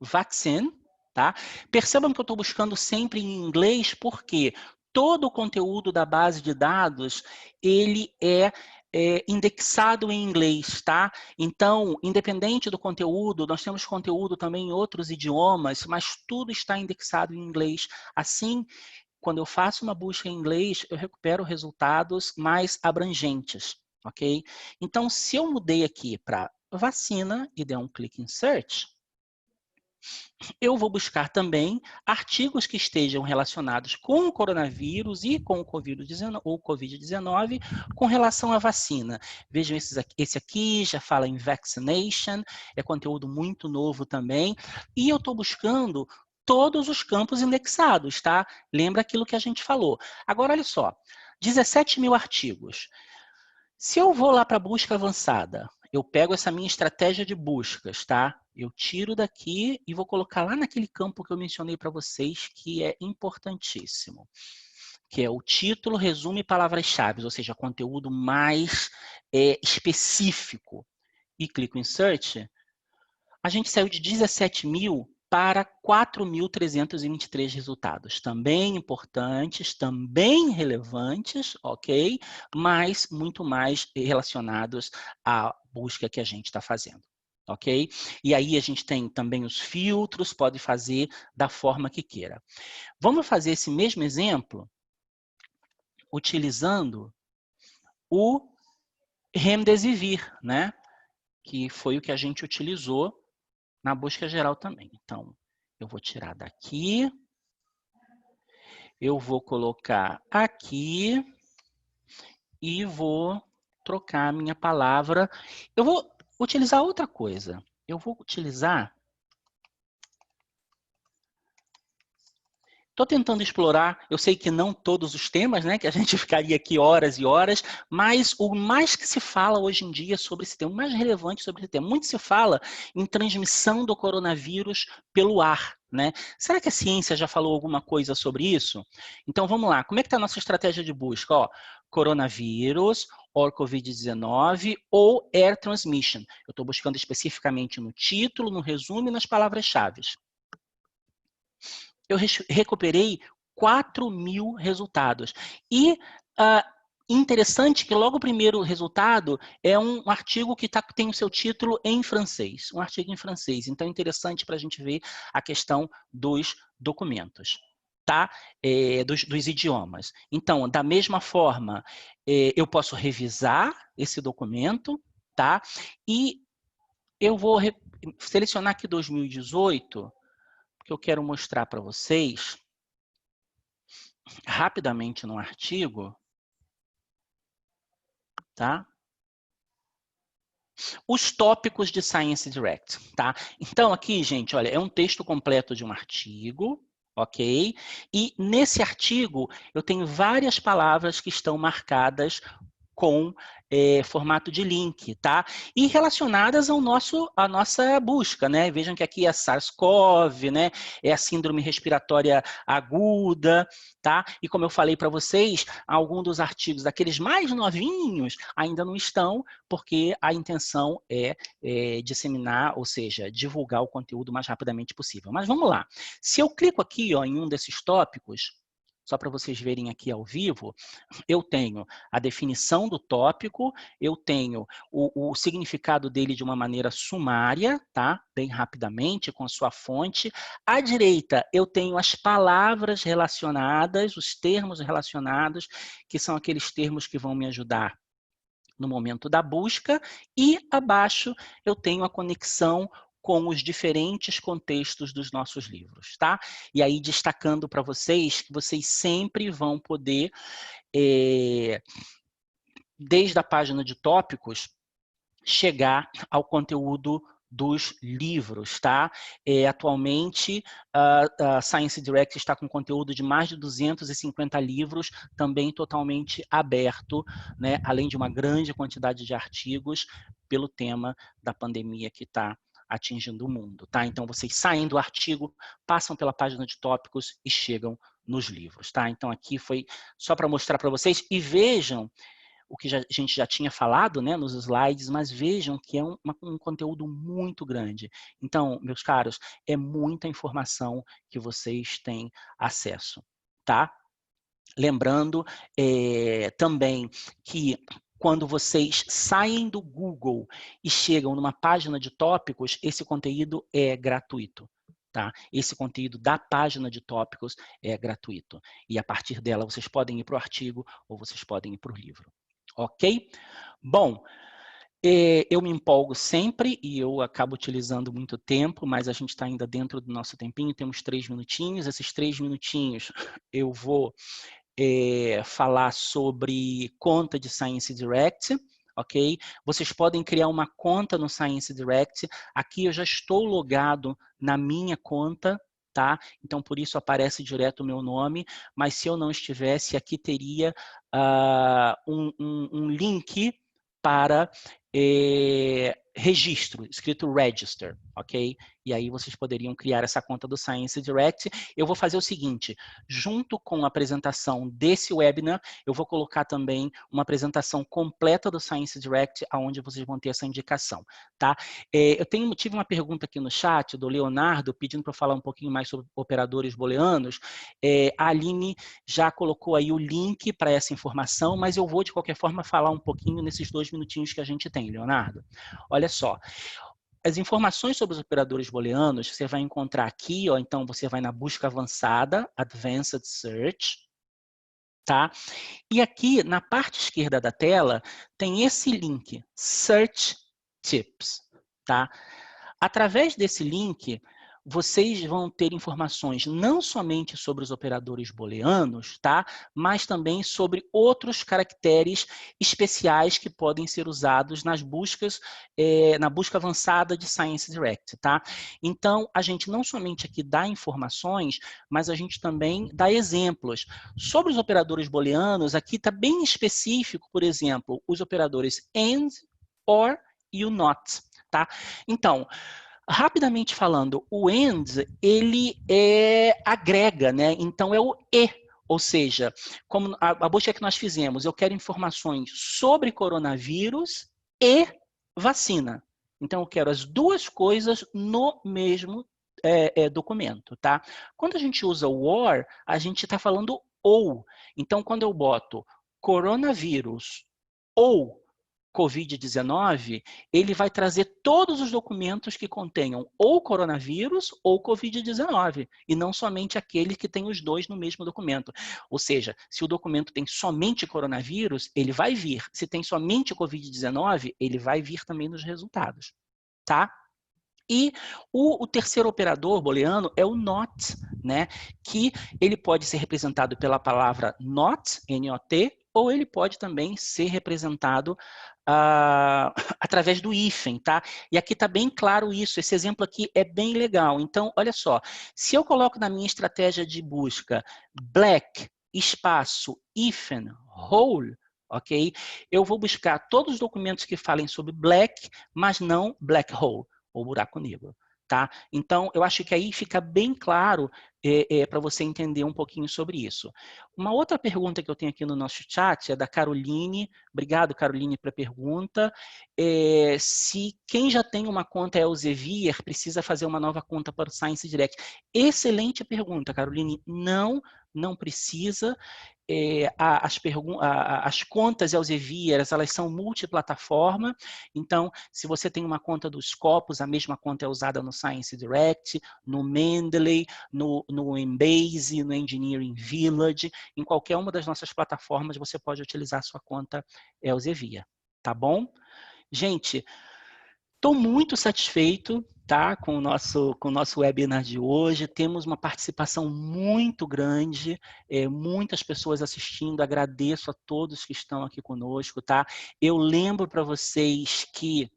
vaccine, tá? Percebam que eu estou buscando sempre em inglês, porque todo o conteúdo da base de dados, ele é indexado em inglês, tá? Então, independente do conteúdo, nós temos conteúdo também em outros idiomas, mas tudo está indexado em inglês. Assim, quando eu faço uma busca em inglês, eu recupero resultados mais abrangentes, ok? Então, se eu mudei aqui para vacina e der um clique em search, eu vou buscar também artigos que estejam relacionados com o coronavírus e com o Covid-19 com relação à vacina. Vejam esse aqui, já fala em vaccination, é conteúdo muito novo também. E eu estou buscando todos os campos indexados, tá? Lembra aquilo que a gente falou. Agora, olha só, 17 mil artigos. Se eu vou lá para a busca avançada, eu pego essa minha estratégia de buscas, tá? Eu tiro daqui e vou colocar lá naquele campo que eu mencionei para vocês, que é importantíssimo, que é o título, resumo e palavras-chave, ou seja, conteúdo mais específico. E clico em Search, a gente saiu de 17 mil para 4.323 resultados. Também importantes, também relevantes, ok? Mas muito mais relacionados à busca que a gente está fazendo. Ok? E aí a gente tem também os filtros, pode fazer da forma que queira. Vamos fazer esse mesmo exemplo utilizando o Remdesivir, né? Que foi o que a gente utilizou na busca geral também. Então, eu vou tirar daqui, eu vou colocar aqui e vou trocar a minha palavra. Eu vou utilizar outra coisa. Eu vou utilizar... Estou tentando explorar, eu sei que não todos os temas, né, que a gente ficaria aqui horas e horas, mas o mais que se fala hoje em dia sobre esse tema, o mais relevante sobre esse tema, muito se fala em transmissão do coronavírus pelo ar, né? Será que a ciência já falou alguma coisa sobre isso? Então vamos lá, como é que está a nossa estratégia de busca? Ó, coronavírus, or Covid-19 ou air transmission. Eu estou buscando especificamente no título, no resumo e nas palavras-chave. Eu recuperei 4.000 resultados. E interessante que logo o primeiro resultado é um artigo que tem o seu título em francês, um artigo em francês. Então, é interessante para a gente ver a questão dos documentos, tá? Dos idiomas. Então, da mesma forma, eu posso revisar esse documento, tá? E eu vou selecionar aqui 2018, que eu quero mostrar para vocês rapidamente no artigo, tá? Os tópicos de Science Direct, tá? Então aqui, gente, olha, é um texto completo de um artigo, ok? E nesse artigo eu tenho várias palavras que estão marcadas com formato de link, tá? E relacionadas à nossa busca, né? Vejam que aqui é SARS-CoV, né? É a síndrome respiratória aguda, tá? E como eu falei para vocês, alguns dos artigos, daqueles mais novinhos, ainda não estão, porque a intenção é disseminar, ou seja, divulgar o conteúdo o mais rapidamente possível. Mas vamos lá. Se eu clico aqui, ó, em um desses tópicos, só para vocês verem aqui ao vivo, eu tenho a definição do tópico, eu tenho o significado dele de uma maneira sumária, tá? Bem rapidamente, com a sua fonte. À direita, eu tenho as palavras relacionadas, os termos relacionados, que são aqueles termos que vão me ajudar no momento da busca, e abaixo eu tenho a conexão com os diferentes contextos dos nossos livros, tá? E aí destacando para vocês que vocês sempre vão poder, desde a página de tópicos, chegar ao conteúdo dos livros, tá? Atualmente, a Science Direct está com conteúdo de mais de 250 livros, também totalmente aberto, né? Além de uma grande quantidade de artigos pelo tema da pandemia que está atingindo o mundo, tá? Então, vocês saem do artigo, passam pela página de tópicos e chegam nos livros, tá? Então, aqui foi só para mostrar para vocês, e vejam o que a gente já tinha falado, né, nos slides, mas vejam que é um conteúdo muito grande. Então, meus caros, é muita informação que vocês têm acesso, tá? Lembrando também que quando vocês saem do Google e chegam numa página de tópicos, esse conteúdo é gratuito. Tá? Esse conteúdo da página de tópicos é gratuito. E a partir dela vocês podem ir para o artigo ou vocês podem ir para o livro. Ok? Bom, eu me empolgo sempre e eu acabo utilizando muito tempo, mas a gente está ainda dentro do nosso tempinho, temos 3 minutinhos. Esses 3 minutinhos eu vou falar sobre conta de Science Direct, ok? Vocês podem criar uma conta no Science Direct. Aqui eu já estou logado na minha conta, tá? Então, por isso aparece direto o meu nome, mas se eu não estivesse, aqui teria um link para registro, escrito Register, ok? E aí vocês poderiam criar essa conta do Science Direct. Eu vou fazer o seguinte, junto com a apresentação desse webinar, eu vou colocar também uma apresentação completa do Science Direct, onde vocês vão ter essa indicação, tá? Eu tive uma pergunta aqui no chat do Leonardo, pedindo para eu falar um pouquinho mais sobre operadores booleanos. A Aline já colocou aí o link para essa informação, mas eu vou, de qualquer forma, falar um pouquinho nesses 2 minutinhos que a gente tem, Leonardo. Olha só, as informações sobre os operadores booleanos você vai encontrar aqui, ó, então você vai na busca avançada, Advanced Search, tá? E aqui, na parte esquerda da tela, tem esse link, Search Tips, tá? Através desse link, vocês vão ter informações não somente sobre os operadores booleanos, tá? Mas também sobre outros caracteres especiais que podem ser usados nas buscas, na busca avançada de Science Direct, tá? Então, a gente não somente aqui dá informações, mas a gente também dá exemplos. Sobre os operadores booleanos, aqui está bem específico, por exemplo, os operadores AND, OR e o NOT, tá? Então, rapidamente falando, o AND, ele agrega, né? Então, é o E. Ou seja, como a busca que nós fizemos, eu quero informações sobre coronavírus e vacina. Então, eu quero as duas coisas no mesmo documento, tá? Quando a gente usa o OR, a gente está falando ou. Então, quando eu boto coronavírus ou Covid-19, ele vai trazer todos os documentos que contenham ou coronavírus ou Covid-19, e não somente aquele que tem os dois no mesmo documento. Ou seja, se o documento tem somente coronavírus, ele vai vir. Se tem somente Covid-19, ele vai vir também nos resultados, tá? E o terceiro operador booleano é o NOT, né? Que ele pode ser representado pela palavra not, N-O-T, ou ele pode também ser representado através do hífen, tá? E aqui está bem claro isso, esse exemplo aqui é bem legal. Então, olha só, se eu coloco na minha estratégia de busca black, espaço, hífen, hole, ok? Eu vou buscar todos os documentos que falem sobre black, mas não black hole, ou buraco negro, tá? Então, eu acho que aí fica bem claro para você entender um pouquinho sobre isso. Uma outra pergunta que eu tenho aqui no nosso chat é da Caroline. Obrigado, Caroline, pela pergunta. Se quem já tem uma conta Elsevier precisa fazer uma nova conta para o Science Direct. Excelente pergunta, Caroline. Não precisa. As contas Elsevier, elas são multiplataforma, então, se você tem uma conta do Scopus, a mesma conta é usada no Science Direct, no Mendeley, no Embase, no Engineering Village, em qualquer uma das nossas plataformas você pode utilizar a sua conta Elsevier, tá bom? Gente, estou muito satisfeito, tá, com o nosso webinar de hoje. Temos uma participação muito grande, muitas pessoas assistindo. Agradeço a todos que estão aqui conosco, tá? Eu lembro para vocês que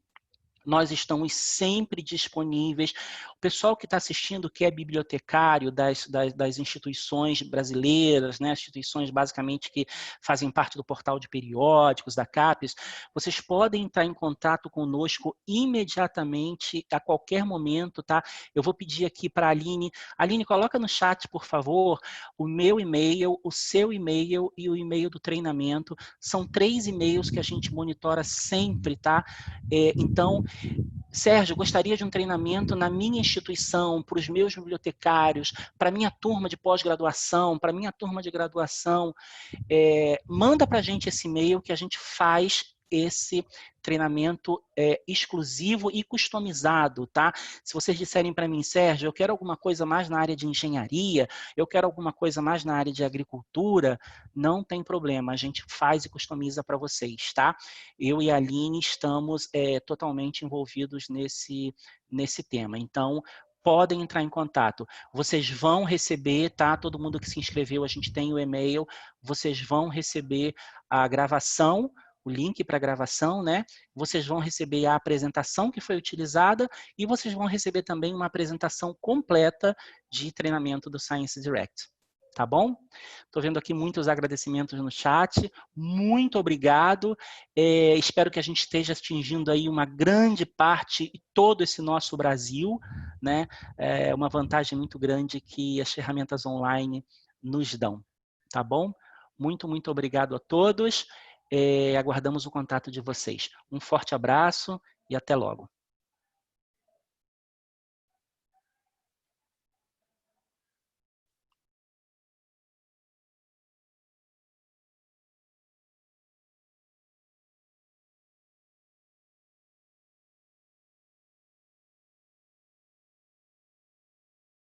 nós estamos sempre disponíveis. O pessoal que está assistindo, que é bibliotecário das instituições brasileiras, né, instituições basicamente que fazem parte do portal de periódicos, da CAPES, vocês podem entrar em contato conosco imediatamente, a qualquer momento, tá? Eu vou pedir aqui para a Aline. Aline, coloca no chat, por favor, o meu e-mail, o seu e-mail e o e-mail do treinamento. São 3 e-mails que a gente monitora sempre, tá? Então, Sérgio, gostaria de um treinamento na minha instituição, para os meus bibliotecários, para a minha turma de pós-graduação, para a minha turma de graduação. Manda para a gente esse e-mail que a gente faz esse treinamento exclusivo e customizado, tá? Se vocês disserem para mim, Sérgio, eu quero alguma coisa mais na área de engenharia, eu quero alguma coisa mais na área de agricultura, não tem problema, a gente faz e customiza para vocês, tá? Eu e a Aline estamos totalmente envolvidos nesse tema, então podem entrar em contato. Vocês vão receber, tá? Todo mundo que se inscreveu, a gente tem o e-mail, vocês vão receber a gravação, o link para a gravação, né? Vocês vão receber a apresentação que foi utilizada e vocês vão receber também uma apresentação completa de treinamento do Science Direct. Tá bom? Estou vendo aqui muitos agradecimentos no chat. Muito obrigado. Espero que a gente esteja atingindo aí uma grande parte e todo esse nosso Brasil, né? É uma vantagem muito grande que as ferramentas online nos dão. Tá bom? Muito, muito obrigado a todos. Aguardamos o contato de vocês. Um forte abraço e até logo.